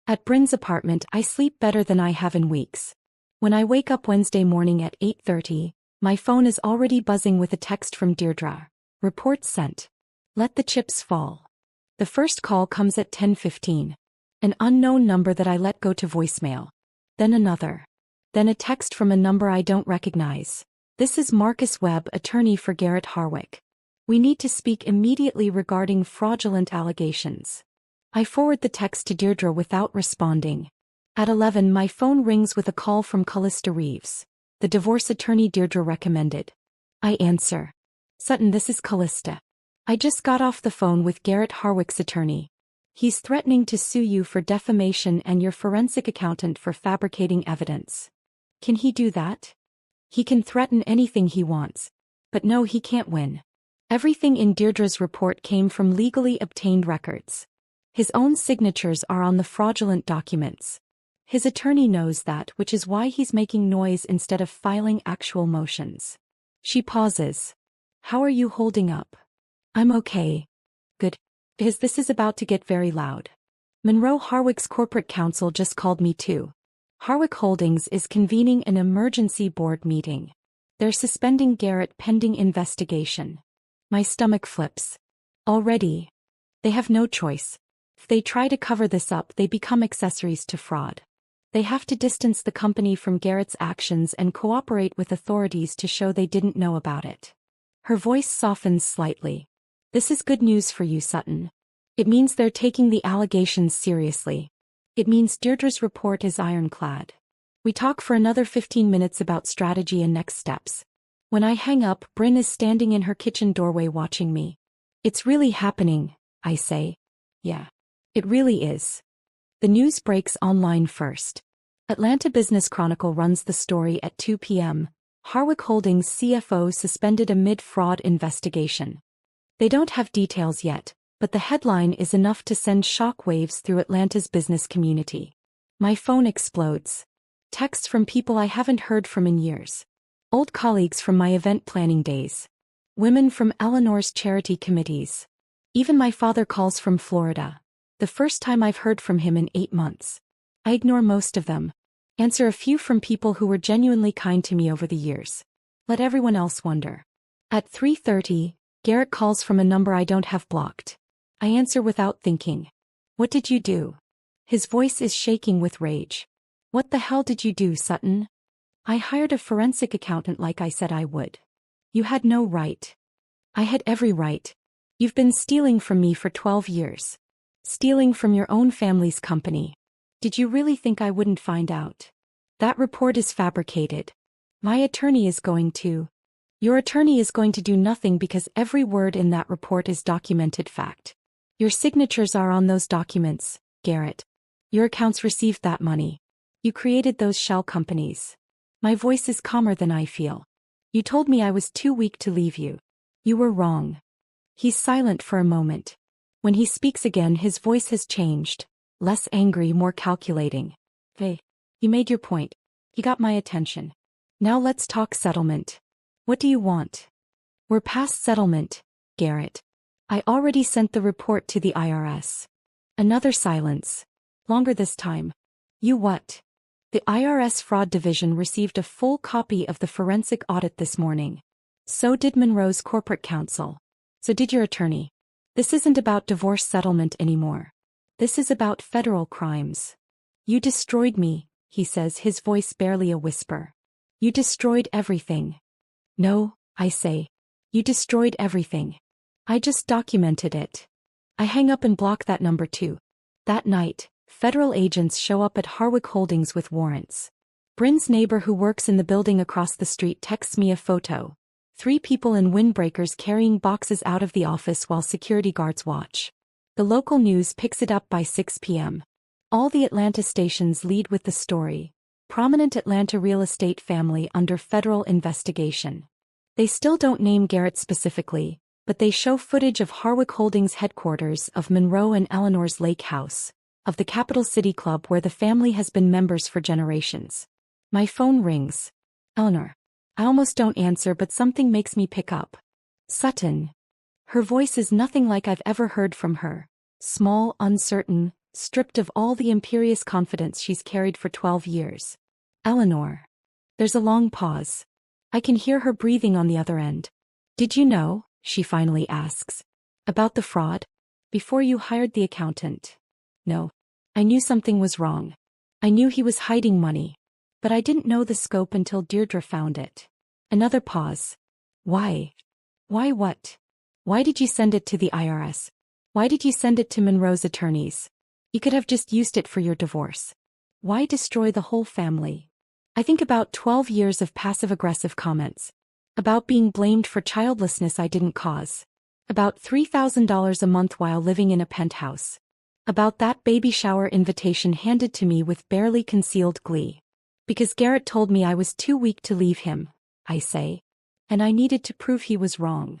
At Bryn's apartment I sleep better than I have in weeks. When I wake up Wednesday morning at 8:30, my phone is already buzzing with a text from Deirdre. Report sent. Let the chips fall. The first call comes at 10:15. An unknown number that I let go to voicemail. Then another. Then a text from a number I don't recognize. This is Marcus Webb, attorney for Garrett Harwick. We need to speak immediately regarding fraudulent allegations. I forward the text to Deirdre without responding. At 11 my phone rings with a call from Callista Reeves, the divorce attorney Deirdre recommended. I answer. Sutton, this is Callista. I just got off the phone with Garrett Harwick's attorney. He's threatening to sue you for defamation and your forensic accountant for fabricating evidence. Can he do that? He can threaten anything he wants. But no, he can't win. Everything in Deirdre's report came from legally obtained records. His own signatures are on the fraudulent documents. His attorney knows that, which is why he's making noise instead of filing actual motions. She pauses. How are you holding up? I'm okay. Good. Because this is about to get very loud. Monroe Harwick's corporate counsel just called me too. Harwick Holdings is convening an emergency board meeting. They're suspending Garrett pending investigation. My stomach flips. Already. They have no choice. If they try to cover this up, they become accessories to fraud. They have to distance the company from Garrett's actions and cooperate with authorities to show they didn't know about it. Her voice softens slightly. This is good news for you, Sutton. It means they're taking the allegations seriously. It means Deirdre's report is ironclad. We talk for another 15 minutes about strategy and next steps. When I hang up, Bryn is standing in her kitchen doorway watching me. It's really happening, I say. Yeah. It really is. The news breaks online first. Atlanta Business Chronicle runs the story at 2 p.m. Harwick Holdings CFO suspended amid fraud investigation. They don't have details yet, but the headline is enough to send shockwaves through Atlanta's business community. My phone explodes. Texts from people I haven't heard from in years. Old colleagues from my event planning days. Women from Eleanor's charity committees. Even my father calls from Florida. The first time I've heard from him in 8 months. I ignore most of them. Answer a few from people who were genuinely kind to me over the years. Let everyone else wonder. At 3:30, Garrett calls from a number I don't have blocked. I answer without thinking. What did you do? His voice is shaking with rage. What the hell did you do, Sutton? I hired a forensic accountant like I said I would. You had no right. I had every right. You've been stealing from me for 12 years. Stealing from your own family's company. Did you really think I wouldn't find out? That report is fabricated. My attorney is going to. Your attorney is going to do nothing because every word in that report is documented fact. Your signatures are on those documents, Garrett. Your accounts received that money. You created those shell companies. My voice is calmer than I feel. You told me I was too weak to leave you. You were wrong. He's silent for a moment. When he speaks again, his voice has changed. Less angry, more calculating. Hey, you made your point. You got my attention. Now let's talk settlement. What do you want? We're past settlement, Garrett. I already sent the report to the IRS. Another silence. Longer this time. You what? The IRS Fraud Division received a full copy of the forensic audit this morning. So did Monroe's corporate counsel. So did your attorney. This isn't about divorce settlement anymore. This is about federal crimes. You destroyed me, he says, his voice barely a whisper. You destroyed everything. No, I say. You destroyed everything. I just documented it. I hang up and block that number too. That night, federal agents show up at Harwick Holdings with warrants. Bryn's neighbor who works in the building across the street texts me a photo. 3 people in windbreakers carrying boxes out of the office while security guards watch. The local news picks it up by 6 p.m. All the Atlanta stations lead with the story. Prominent Atlanta real estate family under federal investigation. They still don't name Garrett specifically, but they show footage of Harwick Holdings headquarters, of Monroe and Eleanor's lake house, of the Capital City Club where the family has been members for generations. My phone rings. Eleanor. I almost don't answer, but something makes me pick up. Sutton. Her voice is nothing like I've ever heard from her. Small, uncertain, stripped of all the imperious confidence she's carried for 12 years. Eleanor. There's a long pause. I can hear her breathing on the other end. Did you know, she finally asks, about the fraud? Before you hired the accountant? No. I knew something was wrong. I knew he was hiding money. But I didn't know the scope until Deirdre found it. Another pause. Why? Why what? Why did you send it to the IRS? Why did you send it to Monroe's attorneys? You could have just used it for your divorce. Why destroy the whole family? I think about 12 years of passive-aggressive comments. About being blamed for childlessness I didn't cause. About $3,000 a month while living in a penthouse. About that baby shower invitation handed to me with barely concealed glee. Because Garrett told me I was too weak to leave him, I say. And I needed to prove he was wrong.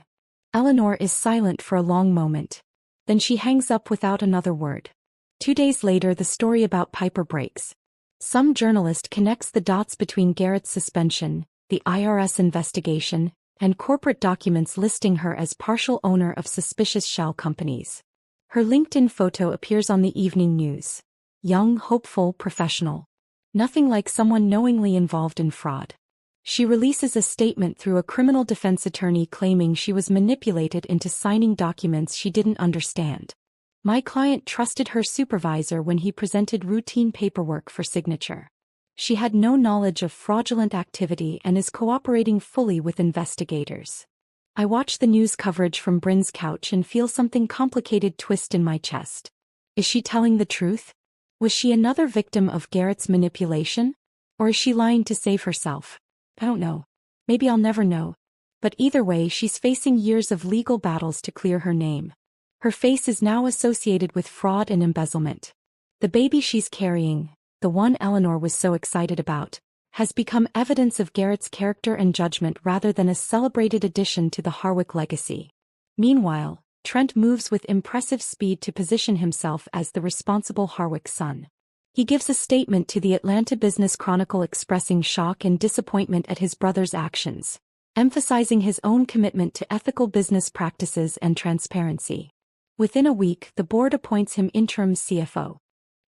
Eleanor is silent for a long moment. Then she hangs up without another word. 2 days later, the story about Piper breaks. Some journalist connects the dots between Garrett's suspension, the IRS investigation, and corporate documents listing her as partial owner of suspicious shell companies. Her LinkedIn photo appears on the evening news. Young, hopeful, professional. Nothing like someone knowingly involved in fraud. She releases a statement through a criminal defense attorney claiming she was manipulated into signing documents she didn't understand. My client trusted her supervisor when he presented routine paperwork for signature. She had no knowledge of fraudulent activity and is cooperating fully with investigators. I watch the news coverage from Bryn's couch and feel something complicated twist in my chest. Is she telling the truth? Was she another victim of Garrett's manipulation? Or is she lying to save herself? I don't know. Maybe I'll never know. But either way, she's facing years of legal battles to clear her name. Her face is now associated with fraud and embezzlement. The baby she's carrying, the one Eleanor was so excited about, has become evidence of Garrett's character and judgment rather than a celebrated addition to the Harwick legacy. Meanwhile, Trent moves with impressive speed to position himself as the responsible Harwick son. He gives a statement to the Atlanta Business Chronicle expressing shock and disappointment at his brother's actions, emphasizing his own commitment to ethical business practices and transparency. Within a week, the board appoints him interim CFO.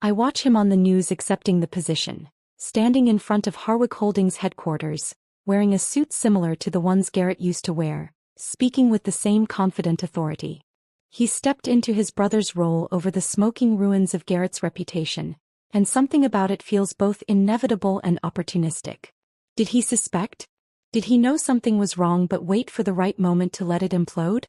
I watch him on the news accepting the position, standing in front of Harwick Holdings headquarters, wearing a suit similar to the ones Garrett used to wear, speaking with the same confident authority. He stepped into his brother's role over the smoking ruins of Garrett's reputation, and something about it feels both inevitable and opportunistic. Did he suspect? Did he know something was wrong but wait for the right moment to let it implode?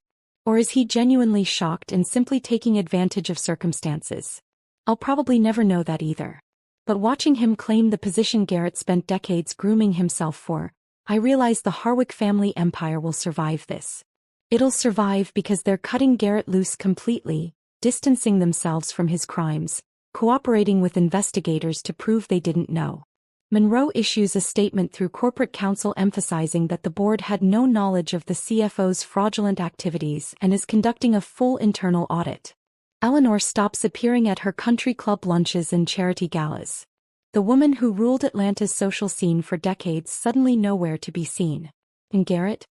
Or is he genuinely shocked and simply taking advantage of circumstances? I'll probably never know that either. But watching him claim the position Garrett spent decades grooming himself for, I realize the Harwick family empire will survive this. It'll survive because they're cutting Garrett loose completely, distancing themselves from his crimes, cooperating with investigators to prove they didn't know. Monroe issues a statement through corporate counsel emphasizing that the board had no knowledge of the CFO's fraudulent activities and is conducting a full internal audit. Eleanor stops appearing at her country club lunches and charity galas. The woman who ruled Atlanta's social scene for decades suddenly nowhere to be seen. And Garrett?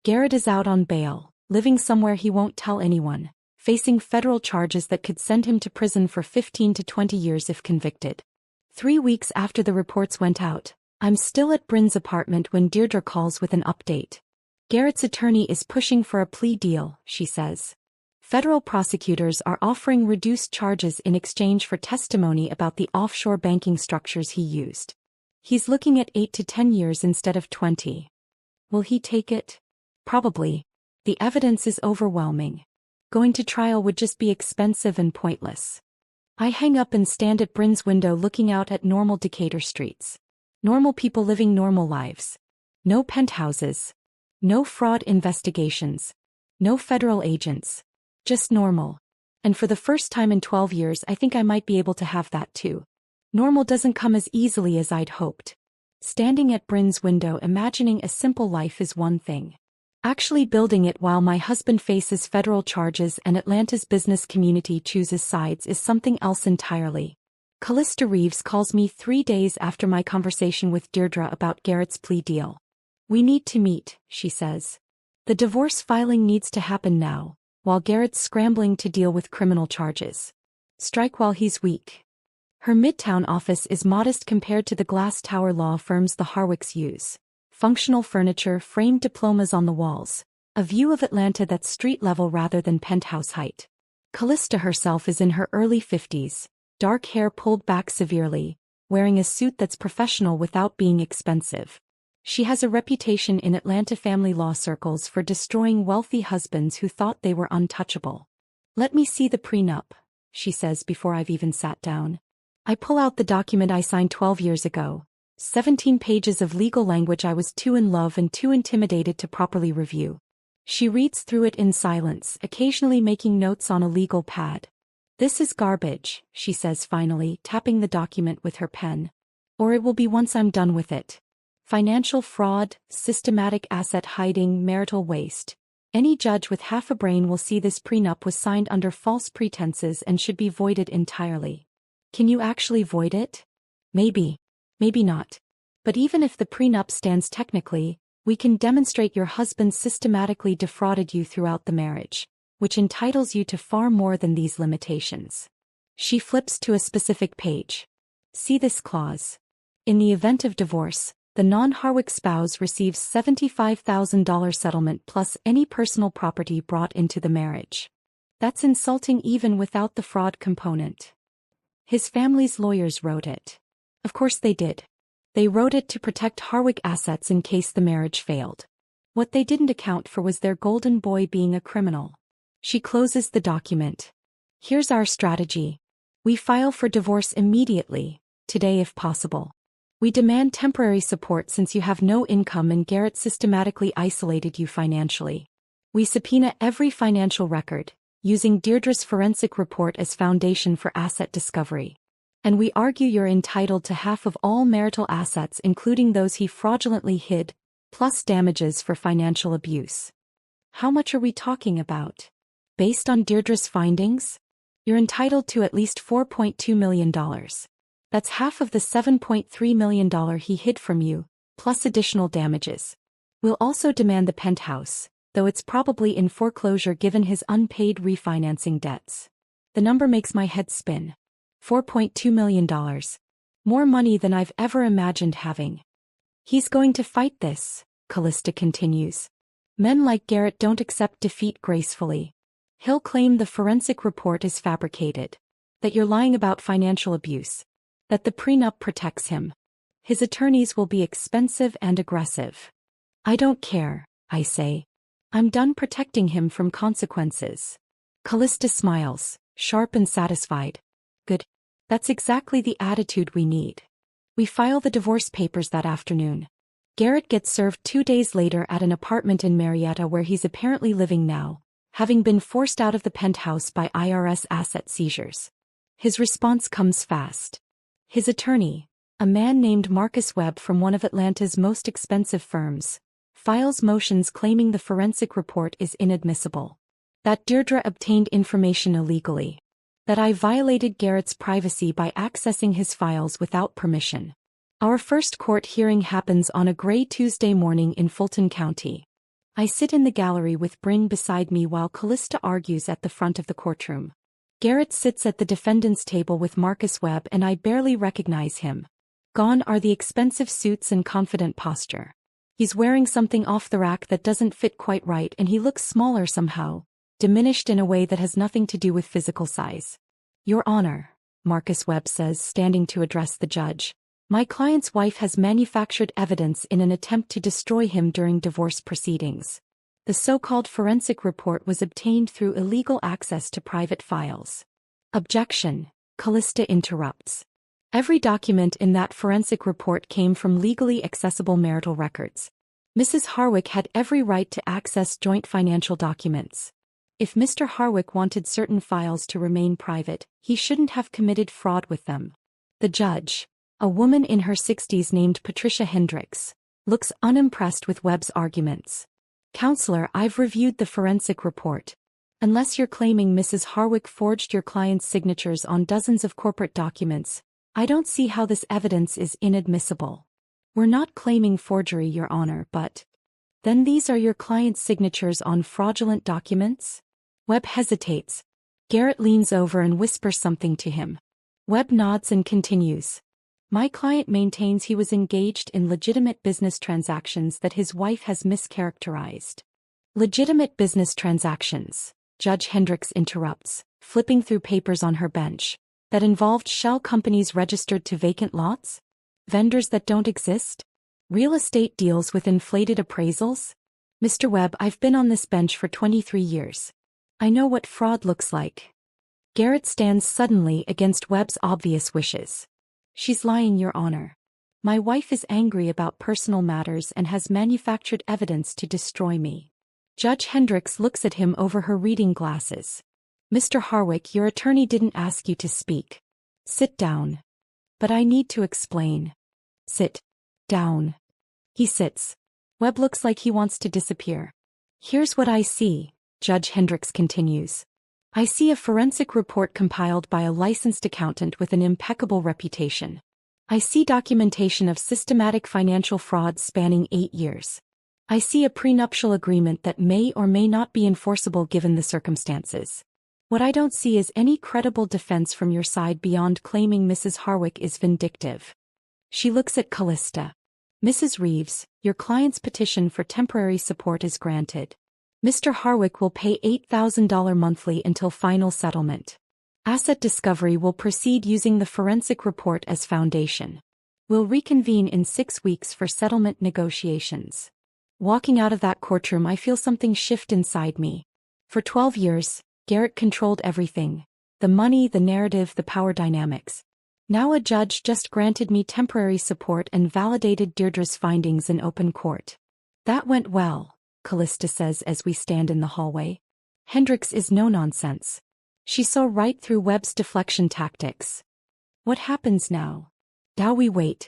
Garrett is out on bail, living somewhere he won't tell anyone, facing federal charges that could send him to prison for 15 to 20 years if convicted. 3 weeks after the reports went out, I'm still at Bryn's apartment when Deirdre calls with an update. Garrett's attorney is pushing for a plea deal, she says. Federal prosecutors are offering reduced charges in exchange for testimony about the offshore banking structures he used. He's looking at 8 to 10 years instead of 20. Will he take it? Probably. The evidence is overwhelming. Going to trial would just be expensive and pointless. I hang up and stand at Bryn's window looking out at normal Decatur streets. Normal people living normal lives. No penthouses. No fraud investigations. No federal agents. Just normal. And for the first time in 12 years I think I might be able to have that too. Normal doesn't come as easily as I'd hoped. Standing at Bryn's window imagining a simple life is one thing. Actually building it while my husband faces federal charges and Atlanta's business community chooses sides is something else entirely. Callista Reeves calls me 3 days after my conversation with Deirdre about Garrett's plea deal. We need to meet, she says. The divorce filing needs to happen now, while Garrett's scrambling to deal with criminal charges. Strike while he's weak. Her Midtown office is modest compared to the glass tower law firms the Harwicks use. Functional furniture, framed diplomas on the walls. A view of Atlanta that's street level rather than penthouse height. Callista herself is in her early 50s, dark hair pulled back severely, wearing a suit that's professional without being expensive. She has a reputation in Atlanta family law circles for destroying wealthy husbands who thought they were untouchable. Let me see the prenup, she says before I've even sat down. I pull out the document I signed 12 years ago. 17 pages of legal language I was too in love and too intimidated to properly review. She reads through it in silence, occasionally making notes on a legal pad. This is garbage, she says finally, tapping the document with her pen. Or it will be once I'm done with it. Financial fraud, systematic asset hiding, marital waste. Any judge with half a brain will see this prenup was signed under false pretenses and should be voided entirely. Can you actually void it? Maybe. Maybe not. But even if the prenup stands technically, we can demonstrate your husband systematically defrauded you throughout the marriage, which entitles you to far more than these limitations. She flips to a specific page. See this clause. In the event of divorce, the non-Harwick spouse receives $75,000 settlement plus any personal property brought into the marriage. That's insulting even without the fraud component. His family's lawyers wrote it. Of course they did. They wrote it to protect Harwick assets in case the marriage failed. What they didn't account for was their golden boy being a criminal. She closes the document. Here's our strategy. We file for divorce immediately, today if possible. We demand temporary support since you have no income and Garrett systematically isolated you financially. We subpoena every financial record, using Deirdre's forensic report as foundation for asset discovery. And we argue you're entitled to half of all marital assets including those he fraudulently hid, plus damages for financial abuse. How much are we talking about? Based on Deirdre's findings? You're entitled to at least $4.2 million. That's half of the $7.3 million he hid from you, plus additional damages. We'll also demand the penthouse, though it's probably in foreclosure given his unpaid refinancing debts. The number makes my head spin. $4.2 million. More money than I've ever imagined having. He's going to fight this, Callista continues. Men like Garrett don't accept defeat gracefully. He'll claim the forensic report is fabricated, that you're lying about financial abuse, that the prenup protects him. His attorneys will be expensive and aggressive. I don't care, I say. I'm done protecting him from consequences. Callista smiles, sharp and satisfied. Good. That's exactly the attitude we need. We file the divorce papers that afternoon. Garrett gets served 2 days later at an apartment in Marietta where he's apparently living now, having been forced out of the penthouse by IRS asset seizures. His response comes fast. His attorney, a man named Marcus Webb from one of Atlanta's most expensive firms, files motions claiming the forensic report is inadmissible. That Deirdre obtained information illegally. That I violated Garrett's privacy by accessing his files without permission. Our first court hearing happens on a gray Tuesday morning in Fulton County. I sit in the gallery with Bryn beside me while Callista argues at the front of the courtroom. Garrett sits at the defendant's table with Marcus Webb and I barely recognize him. Gone are the expensive suits and confident posture. He's wearing something off the rack that doesn't fit quite right and he looks smaller somehow, diminished in a way that has nothing to do with physical size. Your Honor, Marcus Webb says, standing to address the judge. My client's wife has manufactured evidence in an attempt to destroy him during divorce proceedings. The so-called forensic report was obtained through illegal access to private files. Objection, Callista interrupts. Every document in that forensic report came from legally accessible marital records. Mrs. Harwick had every right to access joint financial documents. If Mr. Harwick wanted certain files to remain private, he shouldn't have committed fraud with them. The judge, a woman in her 60s named Patricia Hendricks, looks unimpressed with Webb's arguments. Counselor, I've reviewed the forensic report. Unless you're claiming Mrs. Harwick forged your client's signatures on dozens of corporate documents, I don't see how this evidence is inadmissible. We're not claiming forgery, Your Honor, but then these are your client's signatures on fraudulent documents? Webb hesitates. Garrett leans over and whispers something to him. Webb nods and continues. My client maintains he was engaged in legitimate business transactions that his wife has mischaracterized. Legitimate business transactions, Judge Hendricks interrupts, flipping through papers on her bench, that involved shell companies registered to vacant lots? Vendors that don't exist? Real estate deals with inflated appraisals? Mr. Webb, I've been on this bench for 23 years. I know what fraud looks like. Garrett stands suddenly against Webb's obvious wishes. She's lying, Your Honor. My wife is angry about personal matters and has manufactured evidence to destroy me. Judge Hendricks looks at him over her reading glasses. Mr. Harwick, your attorney didn't ask you to speak. Sit down. But I need to explain. Sit down. He sits. Webb looks like he wants to disappear. Here's what I see, Judge Hendricks continues. I see a forensic report compiled by a licensed accountant with an impeccable reputation. I see documentation of systematic financial fraud spanning 8 years. I see a prenuptial agreement that may or may not be enforceable given the circumstances. What I don't see is any credible defense from your side beyond claiming Mrs. Harwick is vindictive. She looks at Callista. Mrs. Reeves, your client's petition for temporary support is granted. Mr. Harwick will pay $8,000 monthly until final settlement. Asset discovery will proceed using the forensic report as foundation. We'll reconvene in 6 weeks for settlement negotiations. Walking out of that courtroom, I feel something shift inside me. For 12 years, Garrett controlled everything. The money, the narrative, the power dynamics. Now a judge just granted me temporary support and validated Deirdre's findings in open court. That went well, Callista says as we stand in the hallway. Hendricks is no nonsense. She saw right through Webb's deflection tactics. What happens now? Now we wait.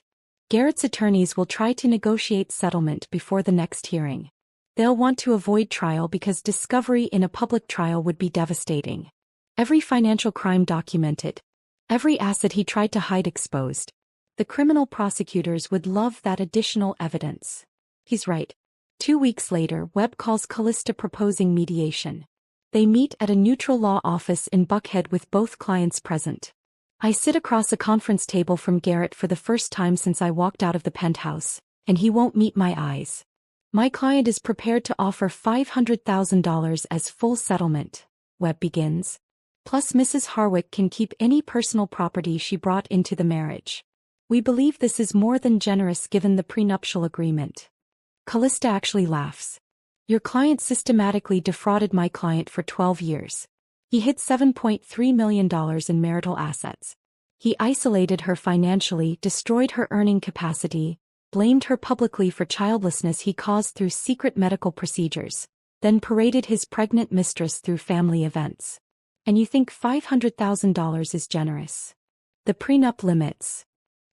Garrett's attorneys will try to negotiate settlement before the next hearing. They'll want to avoid trial because discovery in a public trial would be devastating. Every financial crime documented. Every asset he tried to hide exposed. The criminal prosecutors would love that additional evidence. He's right. 2 weeks later, Webb calls Callista proposing mediation. They meet at a neutral law office in Buckhead with both clients present. I sit across a conference table from Garrett for the first time since I walked out of the penthouse, and he won't meet my eyes. My client is prepared to offer $500,000 as full settlement, Webb begins. Plus Mrs. Harwick can keep any personal property she brought into the marriage. We believe this is more than generous given the prenuptial agreement. Callista actually laughs. Your client systematically defrauded my client for 12 years. He hid $7.3 million in marital assets. He isolated her financially, destroyed her earning capacity, blamed her publicly for childlessness he caused through secret medical procedures, then paraded his pregnant mistress through family events. And you think $500,000 is generous? The prenup limits.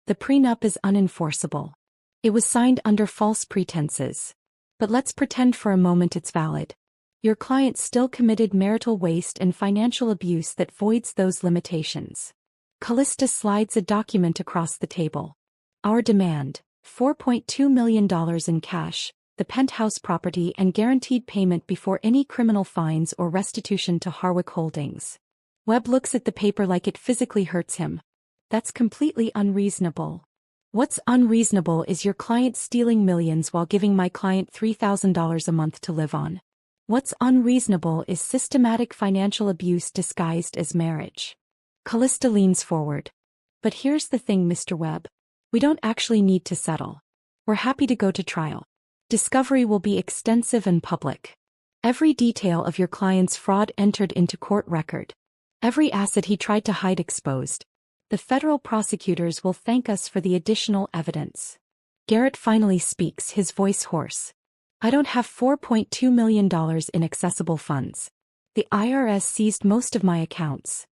The prenup is unenforceable. It was signed under false pretenses. But let's pretend for a moment it's valid. Your client still committed marital waste and financial abuse that voids those limitations. Callista slides a document across the table. Our demand, $4.2 million in cash, the penthouse property and guaranteed payment before any criminal fines or restitution to Harwick Holdings. Webb looks at the paper like it physically hurts him. That's completely unreasonable. What's unreasonable is your client stealing millions while giving my client $3,000 a month to live on. What's unreasonable is systematic financial abuse disguised as marriage. Callista leans forward. But here's the thing, Mr. Webb. We don't actually need to settle. We're happy to go to trial. Discovery will be extensive and public. Every detail of your client's fraud entered into court record. Every asset he tried to hide exposed. The federal prosecutors will thank us for the additional evidence. Garrett finally speaks, his voice hoarse. I don't have $4.2 million in accessible funds. The IRS seized most of my accounts.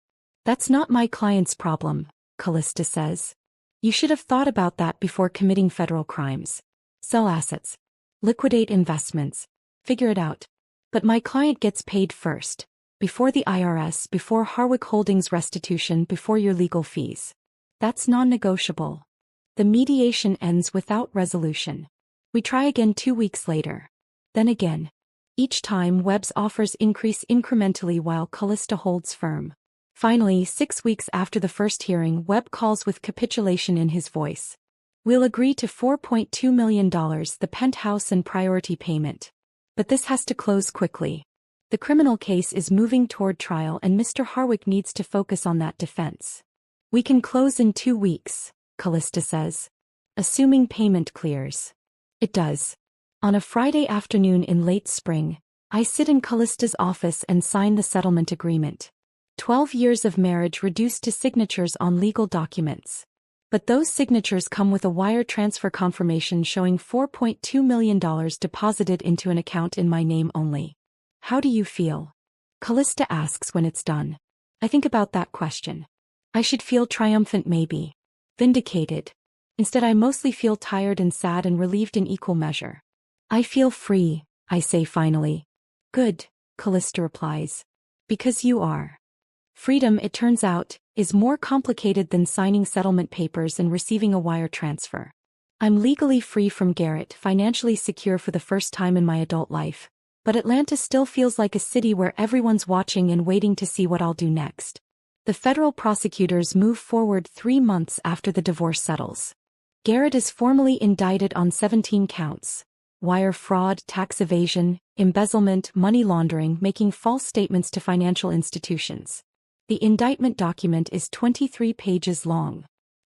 That's not my client's problem, Callista says. You should have thought about that before committing federal crimes. Sell assets. Liquidate investments. Figure it out. But my client gets paid first. Before the IRS, before Harwick Holdings restitution, before your legal fees. That's non-negotiable. The mediation ends without resolution. We try again 2 weeks later. Then again. Each time Webb's offers increase incrementally while Callista holds firm. Finally, 6 weeks after the first hearing, Webb calls with capitulation in his voice. We'll agree to $4.2 million, the penthouse and priority payment. But this has to close quickly. The criminal case is moving toward trial and Mr. Harwick needs to focus on that defense. We can close in 2 weeks, Callista says. Assuming payment clears. It does. On a Friday afternoon in late spring, I sit in Callista's office and sign the settlement agreement. 12 years of marriage reduced to signatures on legal documents. But those signatures come with a wire transfer confirmation showing $4.2 million deposited into an account in my name only. How do you feel? Callista asks when it's done. I think about that question. I should feel triumphant, maybe. Vindicated. Instead, I mostly feel tired and sad and relieved in equal measure. I feel free, I say finally. Good, Callista replies. Because you are. Freedom, it turns out, is more complicated than signing settlement papers and receiving a wire transfer. I'm legally free from Garrett, financially secure for the first time in my adult life. But Atlanta still feels like a city where everyone's watching and waiting to see what I'll do next. The federal prosecutors move forward 3 months after the divorce settles. Garrett is formally indicted on 17 counts. Wire fraud, tax evasion, embezzlement, money laundering, making false statements to financial institutions. The indictment document is 23 pages long.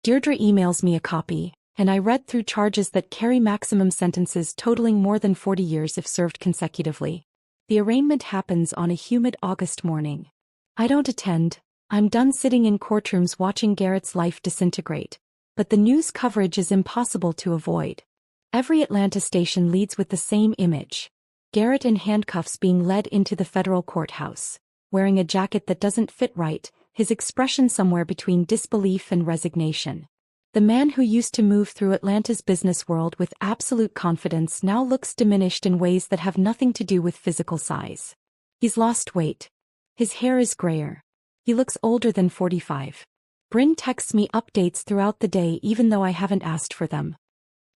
Deirdre emails me a copy, and I read through charges that carry maximum sentences totaling more than 40 years if served consecutively. The arraignment happens on a humid August morning. I don't attend. I'm done sitting in courtrooms watching Garrett's life disintegrate. But the news coverage is impossible to avoid. Every Atlanta station leads with the same image. Garrett in handcuffs being led into the federal courthouse, wearing a jacket that doesn't fit right, his expression somewhere between disbelief and resignation. The man who used to move through Atlanta's business world with absolute confidence now looks diminished in ways that have nothing to do with physical size. He's lost weight. His hair is grayer. He looks older than 45. Bryn texts me updates throughout the day even though I haven't asked for them.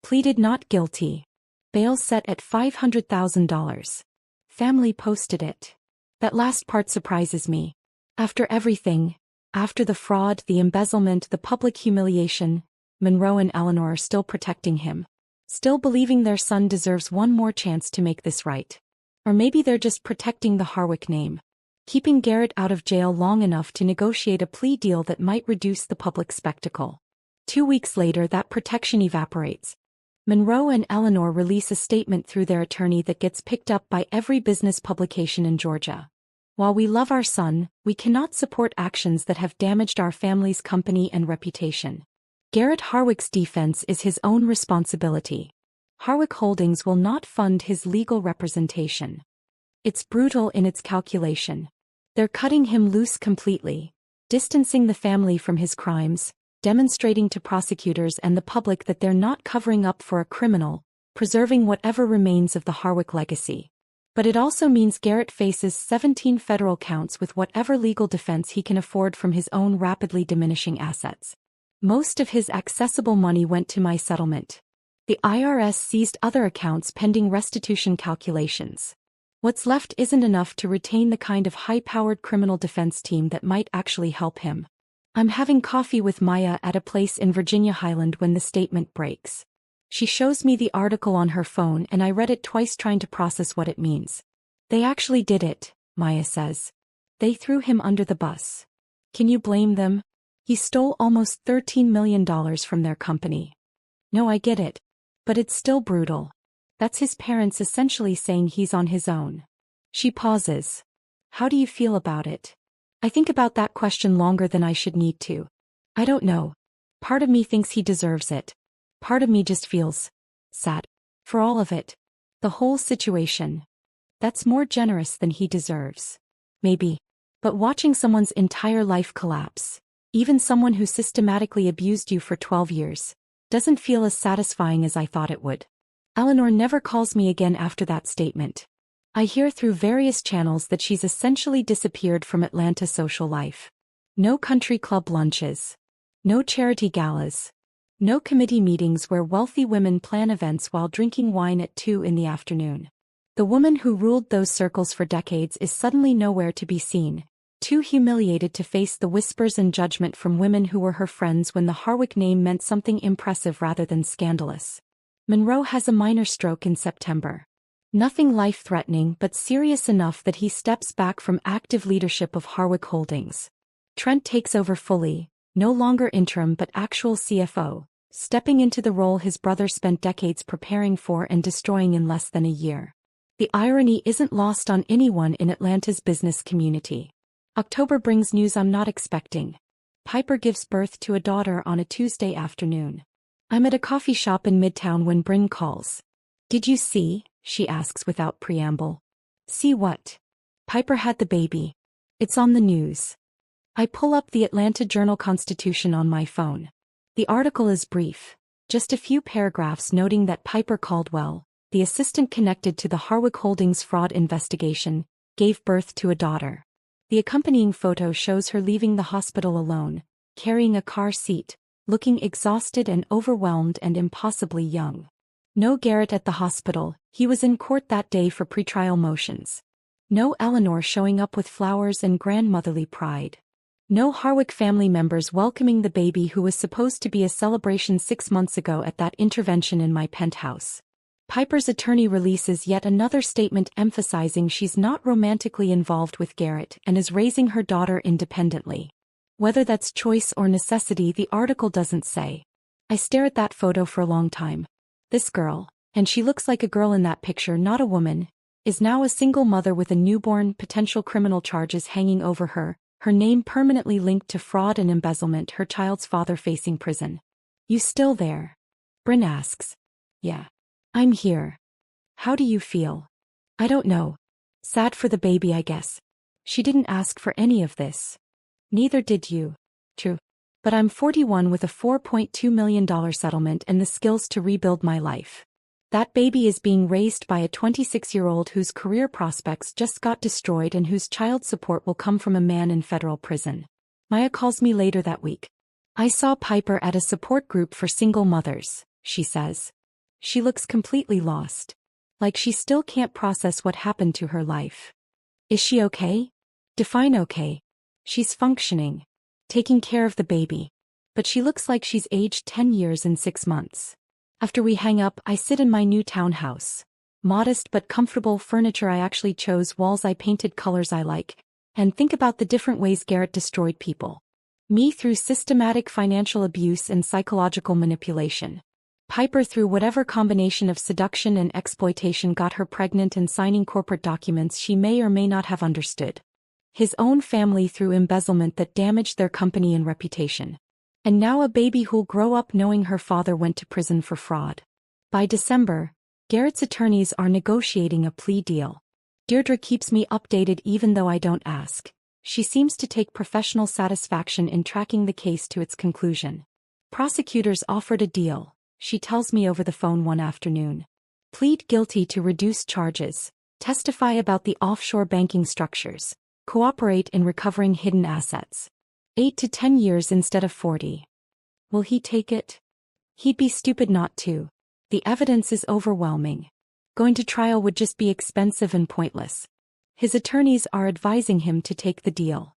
Pleaded not guilty. Bail set at $500,000. Family posted it. That last part surprises me. After everything, after the fraud, the embezzlement, the public humiliation, Monroe and Eleanor are still protecting him. Still believing their son deserves one more chance to make this right. Or maybe they're just protecting the Harwick name. Keeping Garrett out of jail long enough to negotiate a plea deal that might reduce the public spectacle. 2 weeks later, that protection evaporates. Monroe and Eleanor release a statement through their attorney that gets picked up by every business publication in Georgia. While we love our son, we cannot support actions that have damaged our family's company and reputation. Garrett Harwick's defense is his own responsibility. Harwick Holdings will not fund his legal representation. It's brutal in its calculation. They're cutting him loose completely, distancing the family from his crimes, demonstrating to prosecutors and the public that they're not covering up for a criminal, preserving whatever remains of the Harwick legacy. But it also means Garrett faces 17 federal counts with whatever legal defense he can afford from his own rapidly diminishing assets. Most of his accessible money went to my settlement. The IRS seized other accounts pending restitution calculations. What's left isn't enough to retain the kind of high-powered criminal defense team that might actually help him. I'm having coffee with Maya at a place in Virginia Highland when the statement breaks. She shows me the article on her phone and I read it twice trying to process what it means. They actually did it, Maya says. They threw him under the bus. Can you blame them? He stole almost $13 million from their company. No, I get it. But it's still brutal. That's his parents essentially saying he's on his own. She pauses. How do you feel about it? I think about that question longer than I should need to. I don't know. Part of me thinks he deserves it. Part of me just feels sad. For all of it. The whole situation. That's more generous than he deserves. Maybe. But watching someone's entire life collapse, even someone who systematically abused you for 12 years, doesn't feel as satisfying as I thought it would. Eleanor never calls me again after that statement. I hear through various channels that she's essentially disappeared from Atlanta social life. No country club lunches. No charity galas. No committee meetings where wealthy women plan events while drinking wine at 2 in the afternoon. The woman who ruled those circles for decades is suddenly nowhere to be seen, too humiliated to face the whispers and judgment from women who were her friends when the Harwick name meant something impressive rather than scandalous. Monroe has a minor stroke in September. Nothing life-threatening but serious enough that he steps back from active leadership of Harwick Holdings. Trent takes over fully, no longer interim but actual CFO, stepping into the role his brother spent decades preparing for and destroying in less than a year. The irony isn't lost on anyone in Atlanta's business community. October brings news I'm not expecting. Piper gives birth to a daughter on a Tuesday afternoon. I'm at a coffee shop in Midtown when Bryn calls. Did you see? She asks without preamble. See what? Piper had the baby. It's on the news. I pull up the Atlanta Journal-Constitution on my phone. The article is brief. Just a few paragraphs noting that Piper Caldwell, the assistant connected to the Harwick Holdings fraud investigation, gave birth to a daughter. The accompanying photo shows her leaving the hospital alone, carrying a car seat, looking exhausted and overwhelmed and impossibly young. No Garrett at the hospital, he was in court that day for pretrial motions. No Eleanor showing up with flowers and grandmotherly pride. No Harwick family members welcoming the baby who was supposed to be a celebration 6 months ago at that intervention in my penthouse. Piper's attorney releases yet another statement emphasizing she's not romantically involved with Garrett and is raising her daughter independently. Whether that's choice or necessity, the article doesn't say. I stare at that photo for a long time. This girl, and she looks like a girl in that picture, not a woman, is now a single mother with a newborn, potential criminal charges hanging over her, her name permanently linked to fraud and embezzlement, her child's father facing prison. You still there? Bryn asks. Yeah. I'm here. How do you feel? I don't know. Sad for the baby, I guess. She didn't ask for any of this. Neither did you. True. But I'm 41 with a $4.2 million settlement and the skills to rebuild my life. That baby is being raised by a 26-year-old whose career prospects just got destroyed and whose child support will come from a man in federal prison. Maya calls me later that week. I saw Piper at a support group for single mothers, she says. She looks completely lost. Like she still can't process what happened to her life. Is she okay? Define okay. She's functioning. Taking care of the baby. But she looks like she's aged 10 years and 6 months. After we hang up, I sit in my new townhouse. Modest but comfortable furniture I actually chose, walls I painted colors I like, and think about the different ways Garrett destroyed people. Me through systematic financial abuse and psychological manipulation. Piper through whatever combination of seduction and exploitation got her pregnant and signing corporate documents she may or may not have understood. His own family through embezzlement that damaged their company and reputation. And now a baby who'll grow up knowing her father went to prison for fraud. By December, Garrett's attorneys are negotiating a plea deal. Deirdre keeps me updated even though I don't ask. She seems to take professional satisfaction in tracking the case to its conclusion. Prosecutors offered a deal, she tells me over the phone one afternoon. Plead guilty to reduced charges, testify about the offshore banking structures, cooperate in recovering hidden assets. 8 to 10 years instead of 40. Will he take it? He'd be stupid not to. The evidence is overwhelming. Going to trial would just be expensive and pointless. His attorneys are advising him to take the deal.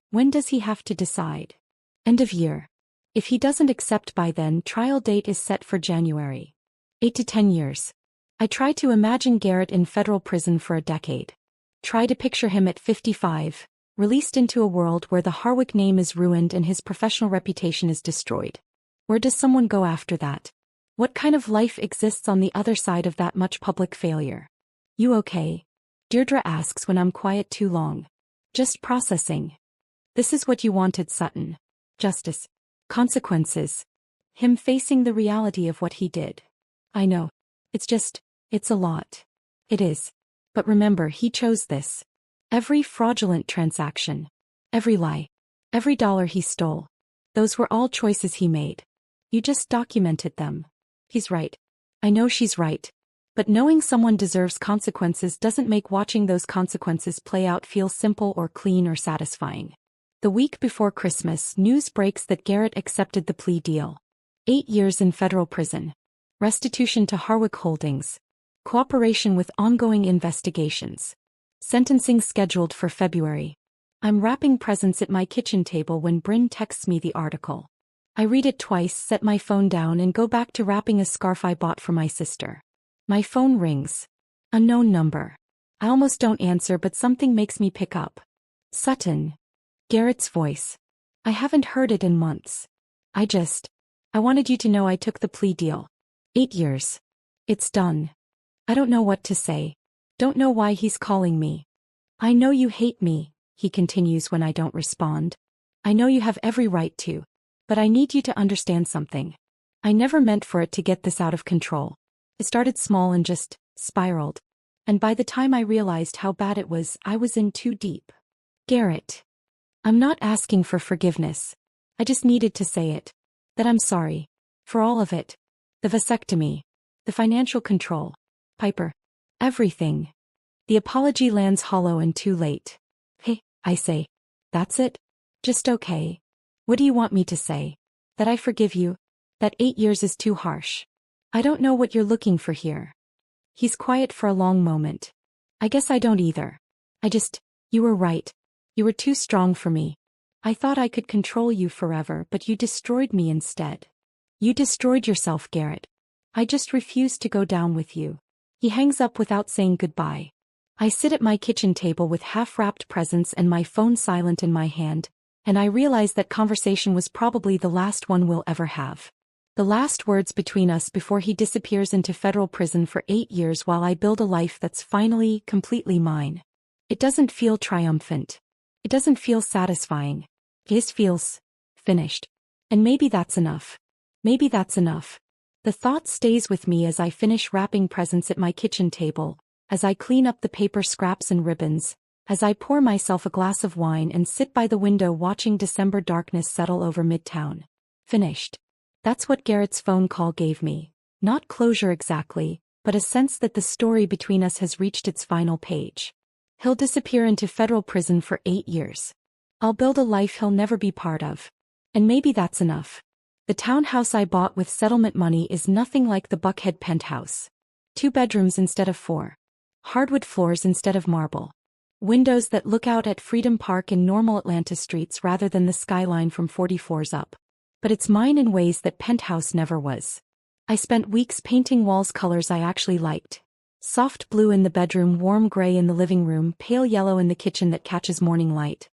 When does he have to decide? End of year. If he doesn't accept by then, trial date is set for January. 8 to 10 years. I try to imagine Garrett in federal prison for a decade. Try to picture him at 55, released into a world where the Harwick name is ruined and his professional reputation is destroyed. Where does someone go after that? What kind of life exists on the other side of that much public failure? You okay? Deirdre asks when I'm quiet too long. Just processing. This is what you wanted, Sutton. Justice. Consequences. Him facing the reality of what he did. I know. It's a lot. It is. But remember, he chose this. Every fraudulent transaction. Every lie. Every dollar he stole. Those were all choices he made. You just documented them. He's right. I know she's right. But knowing someone deserves consequences doesn't make watching those consequences play out feel simple or clean or satisfying. The week before Christmas, news breaks that Garrett accepted the plea deal. 8 years in federal prison. Restitution to Harwick Holdings. Cooperation with ongoing investigations. Sentencing scheduled for February. I'm wrapping presents at my kitchen table when Bryn texts me the article. I read it twice, set my phone down and go back to wrapping a scarf I bought for my sister. My phone rings. Unknown number. I almost don't answer, but something makes me pick up. Sutton. Garrett's voice. I haven't heard it in months. I wanted you to know I took the plea deal. 8 years. It's done. I don't know what to say. Don't know why he's calling me. I know you hate me, he continues when I don't respond. I know you have every right to. But I need you to understand something. I never meant for it to get this out of control. It started small and just spiraled. And by the time I realized how bad it was, I was in too deep. Garrett. I'm not asking for forgiveness. I just needed to say it. That I'm sorry. For all of it. The vasectomy. The financial control. Piper. Everything. The apology lands hollow and too late. Hey, I say. That's it? Just okay. What do you want me to say? That I forgive you? That 8 years is too harsh. I don't know what you're looking for here. He's quiet for a long moment. I guess I don't either. You were right. You were too strong for me. I thought I could control you forever, but you destroyed me instead. You destroyed yourself, Garrett. I just refused to go down with you. He hangs up without saying goodbye. I sit at my kitchen table with half-wrapped presents and my phone silent in my hand, and I realize that conversation was probably the last one we'll ever have. The last words between us before he disappears into federal prison for 8 years while I build a life that's finally, completely mine. It doesn't feel triumphant. It doesn't feel satisfying. It just feels finished. And maybe that's enough. Maybe that's enough. The thought stays with me as I finish wrapping presents at my kitchen table, as I clean up the paper scraps and ribbons, as I pour myself a glass of wine and sit by the window watching December darkness settle over Midtown. Finished. That's what Garrett's phone call gave me. Not closure exactly, but a sense that the story between us has reached its final page. He'll disappear into federal prison for 8 years. I'll build a life he'll never be part of. And maybe that's enough. The townhouse I bought with settlement money is nothing like the Buckhead penthouse. 2 bedrooms instead of 4. Hardwood floors instead of marble. Windows that look out at Freedom Park and normal Atlanta streets rather than the skyline from 40 floors up. But it's mine in ways that penthouse never was. I spent weeks painting walls colors I actually liked. Soft blue in the bedroom, warm gray in the living room, pale yellow in the kitchen that catches morning light.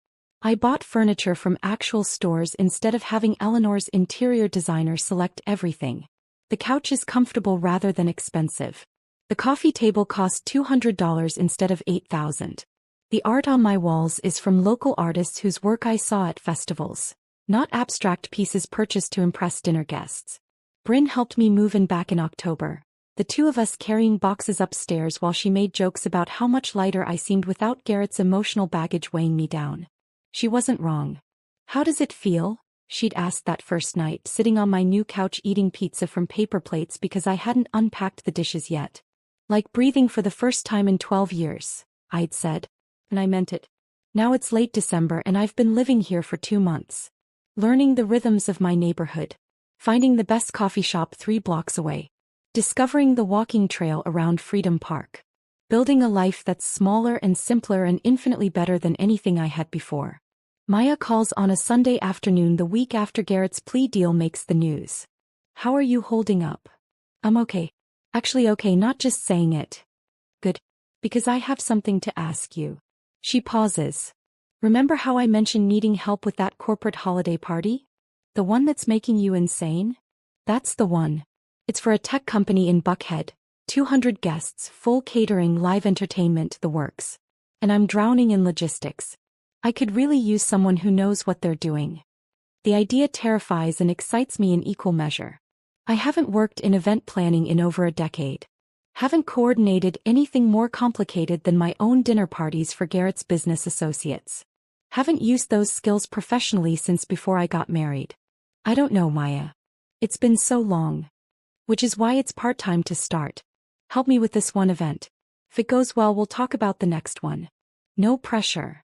I bought furniture from actual stores instead of having Eleanor's interior designer select everything. The couch is comfortable rather than expensive. The coffee table cost $200 instead of $8,000. The art on my walls is from local artists whose work I saw at festivals. Not abstract pieces purchased to impress dinner guests. Bryn helped me move in back in October, the two of us carrying boxes upstairs while she made jokes about how much lighter I seemed without Garrett's emotional baggage weighing me down. She wasn't wrong. "How does it feel?" she'd asked that first night, sitting on my new couch eating pizza from paper plates because I hadn't unpacked the dishes yet. "Like breathing for the first time in 12 years, I'd said. And I meant it. Now it's late December and I've been living here for 2 months. Learning the rhythms of my neighborhood. Finding the best coffee shop 3 blocks away. Discovering the walking trail around Freedom Park. Building a life that's smaller and simpler and infinitely better than anything I had before." Maya calls on a Sunday afternoon the week after Garrett's plea deal makes the news. "How are you holding up?" "I'm okay. Actually okay, not just saying it." "Good. Because I have something to ask you." She pauses. "Remember how I mentioned needing help with that corporate holiday party? The one that's making you insane?" "That's the one. It's for a tech company in Buckhead. 200 guests, full catering, live entertainment, the works. And I'm drowning in logistics. I could really use someone who knows what they're doing." The idea terrifies and excites me in equal measure. I haven't worked in event planning in over a decade. Haven't coordinated anything more complicated than my own dinner parties for Garrett's business associates. Haven't used those skills professionally since before I got married. I don't know, Maya. It's been so long. Which is why it's part-time to start. Help me with this one event. If it goes well, we'll talk about the next one. No pressure.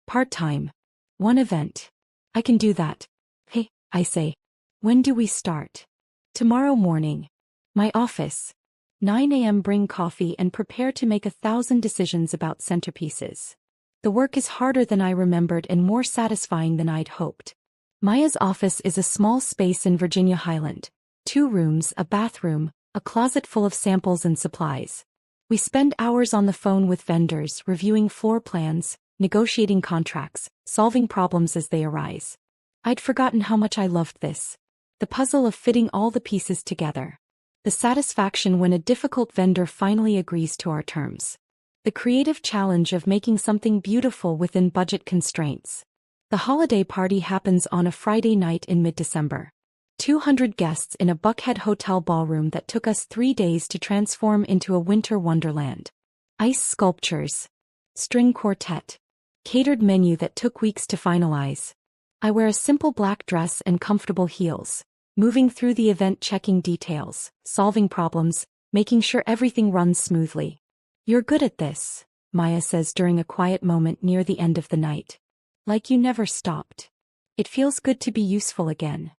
Part-time. One event. I can do that. Hey, I say. When do we start? Tomorrow morning. My office. 9 a.m. Bring coffee and prepare to make 1,000 decisions about centerpieces. The work is harder than I remembered and more satisfying than I'd hoped. Maya's office is a small space in Virginia Highland. 2 rooms, a bathroom, a closet full of samples and supplies. We spend hours on the phone with vendors, reviewing floor plans, negotiating contracts, solving problems as they arise. I'd forgotten how much I loved this. The puzzle of fitting all the pieces together. The satisfaction when a difficult vendor finally agrees to our terms. The creative challenge of making something beautiful within budget constraints. The holiday party happens on a Friday night in mid-December. 200 guests in a Buckhead hotel ballroom that took us 3 days to transform into a winter wonderland. Ice sculptures. String quartet. Catered menu that took weeks to finalize. I wear a simple black dress and comfortable heels, moving through the event, checking details, solving problems, making sure everything runs smoothly. "You're good at this," Maya says during a quiet moment near the end of the night. "Like you never stopped. It feels good to be useful again."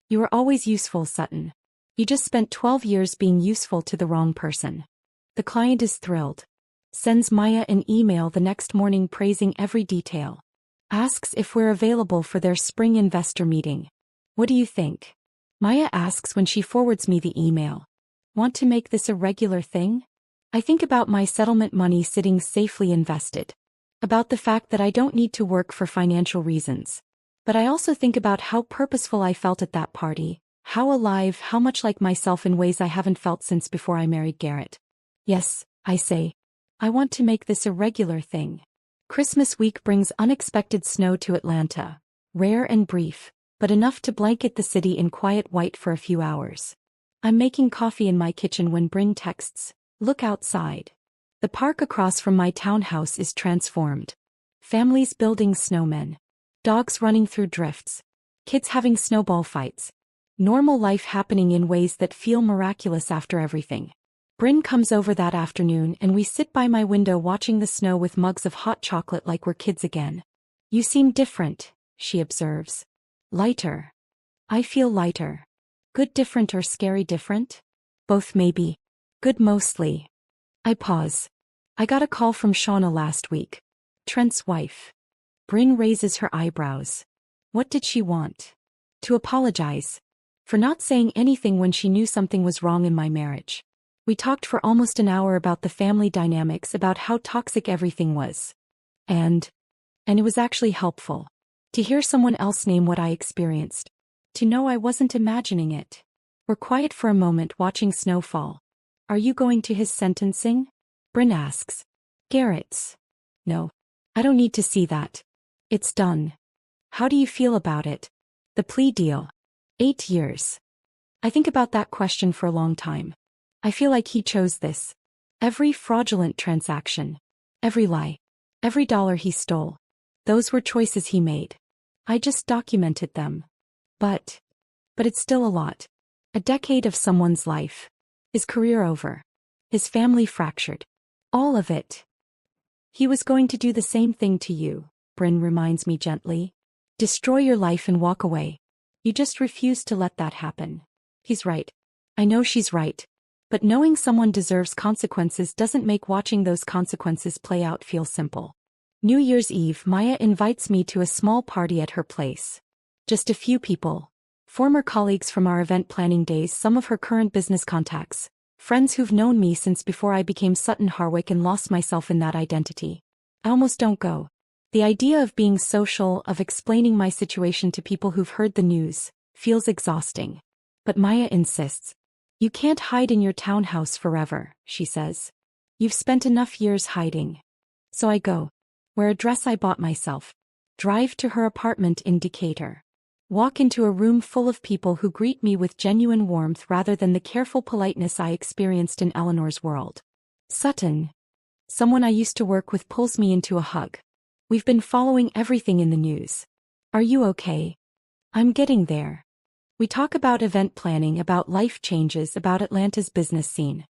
"You were always useful, Sutton. You just spent 12 years being useful to the wrong person." The client is thrilled. Sends Maya an email the next morning praising every detail. Asks if we're available for their spring investor meeting. "What do you think?" Maya asks when she forwards me the email. "Want to make this a regular thing?" I think about my settlement money sitting safely invested. About the fact that I don't need to work for financial reasons. But I also think about how purposeful I felt at that party, how alive, how much like myself in ways I haven't felt since before I married Garrett. "Yes," I say. "I want to make this a regular thing." Christmas week brings unexpected snow to Atlanta. Rare and brief, but enough to blanket the city in quiet white for a few hours. I'm making coffee in my kitchen when Bryn texts, "Look outside." The park across from my townhouse is transformed. Families building snowmen. Dogs running through drifts. Kids having snowball fights. Normal life happening in ways that feel miraculous after everything. Bryn comes over that afternoon and we sit by my window watching the snow with mugs of hot chocolate like we're kids again. "You seem different," she observes. "Lighter." I feel lighter. Good different or scary different? Both maybe. Good mostly. I pause. "I got a call from Shauna last week. Trent's wife." Bryn raises her eyebrows. What did she want? To apologize. For not saying anything when she knew something was wrong in my marriage. We talked for almost an hour about the family dynamics, about how toxic everything was. And it was actually helpful. To hear someone else name what I experienced. To know I wasn't imagining it. We're quiet for a moment watching snow fall. "Are you going to his sentencing?" Bryn asks. "Garrett's." "No. I don't need to see that. It's done." "How do you feel about it?" The plea deal. 8 years. I think about that question for a long time. I feel like he chose this. Every fraudulent transaction. Every lie. Every dollar he stole. Those were choices he made. I just documented them. But it's still a lot. A decade of someone's life. His career over. His family fractured. All of it. He was going to do the same thing to you, Bryn reminds me gently. Destroy your life and walk away. You just refuse to let that happen. He's right. I know she's right. But knowing someone deserves consequences doesn't make watching those consequences play out feel simple. New Year's Eve, Maya invites me to a small party at her place. Just a few people. Former colleagues from our event planning days, some of her current business contacts. Friends who've known me since before I became Sutton Harwick and lost myself in that identity. I almost don't go. The idea of being social, of explaining my situation to people who've heard the news, feels exhausting. But Maya insists. You can't hide in your townhouse forever, she says. You've spent enough years hiding. So I go. Wear a dress I bought myself. Drive to her apartment in Decatur. Walk into a room full of people who greet me with genuine warmth rather than the careful politeness I experienced in Eleanor's world. Sutton. Someone I used to work with pulls me into a hug. We've been following everything in the news. Are you okay? I'm getting there. We talk about event planning, about life changes, about Atlanta's business scene.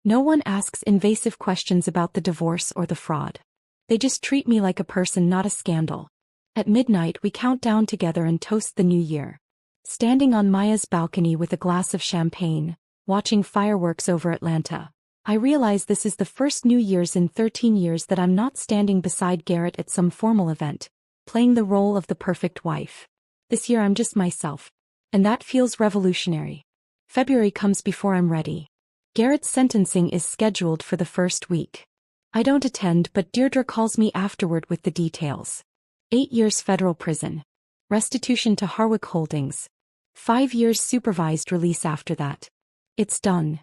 No one asks invasive questions about the divorce or the fraud. They just treat me like a person, not a scandal. At midnight we count down together and toast the new year. Standing on Maya's balcony with a glass of champagne, watching fireworks over Atlanta, I realize this is the first New Year's in 13 years that I'm not standing beside Garrett at some formal event, playing the role of the perfect wife. This year I'm just myself. And that feels revolutionary. February comes before I'm ready. Garrett's sentencing is scheduled for the first week. I don't attend, but Deirdre calls me afterward with the details. 8 years federal prison. Restitution to Harwick Holdings. 5 years supervised release after that. It's done.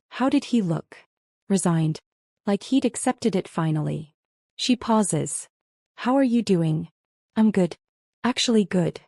How did he look? Resigned. Like he'd accepted it finally. She pauses. How are you doing? I'm good. Actually good.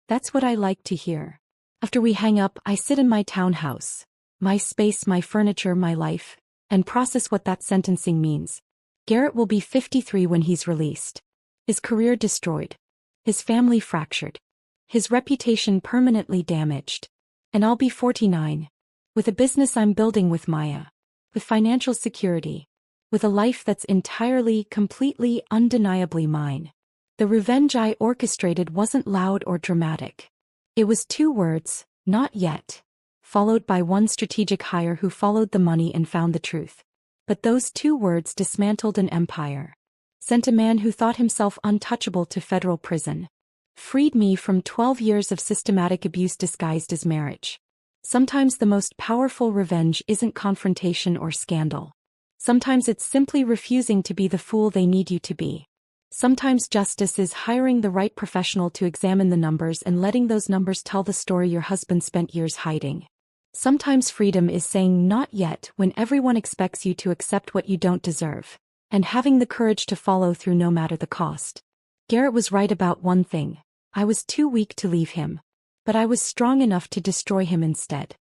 That's what I like to hear. After we hang up, I sit in my townhouse. My space, my furniture, my life. And process what that sentencing means. Garrett will be 53 when he's released. His career destroyed. His family fractured. His reputation permanently damaged. And I'll be 49. With a business I'm building with Maya. With financial security. With a life that's entirely, completely, undeniably mine. The revenge I orchestrated wasn't loud or dramatic. It was 2 words, not yet. Followed by one strategic hire who followed the money and found the truth. But those 2 words dismantled an empire. Sent a man who thought himself untouchable to federal prison. Freed me from 12 years of systematic abuse disguised as marriage. Sometimes the most powerful revenge isn't confrontation or scandal. Sometimes it's simply refusing to be the fool they need you to be. Sometimes justice is hiring the right professional to examine the numbers and letting those numbers tell the story your husband spent years hiding. Sometimes freedom is saying not yet when everyone expects you to accept what you don't deserve. And having the courage to follow through no matter the cost. Garrett was right about one thing. I was too weak to leave him. But I was strong enough to destroy him instead.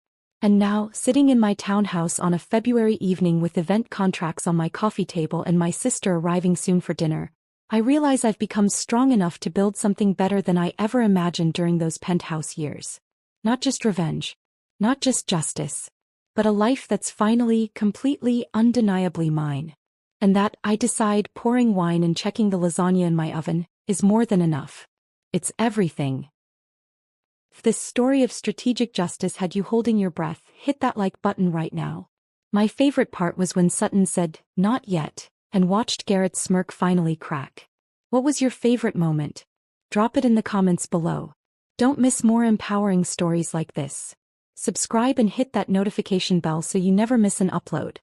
And now, sitting in my townhouse on a February evening with event contracts on my coffee table and my sister arriving soon for dinner, I realize I've become strong enough to build something better than I ever imagined during those penthouse years. Not just revenge. Not just justice. But a life that's finally, completely, undeniably mine. And that, I decide, pouring wine and checking the lasagna in my oven, is more than enough. It's everything. If this story of strategic justice had you holding your breath, hit that like button right now. My favorite part was when Sutton said, "Not yet," and watched Garrett's smirk finally crack. What was your favorite moment? Drop it in the comments below. Don't miss more empowering stories like this. Subscribe and hit that notification bell so you never miss an upload.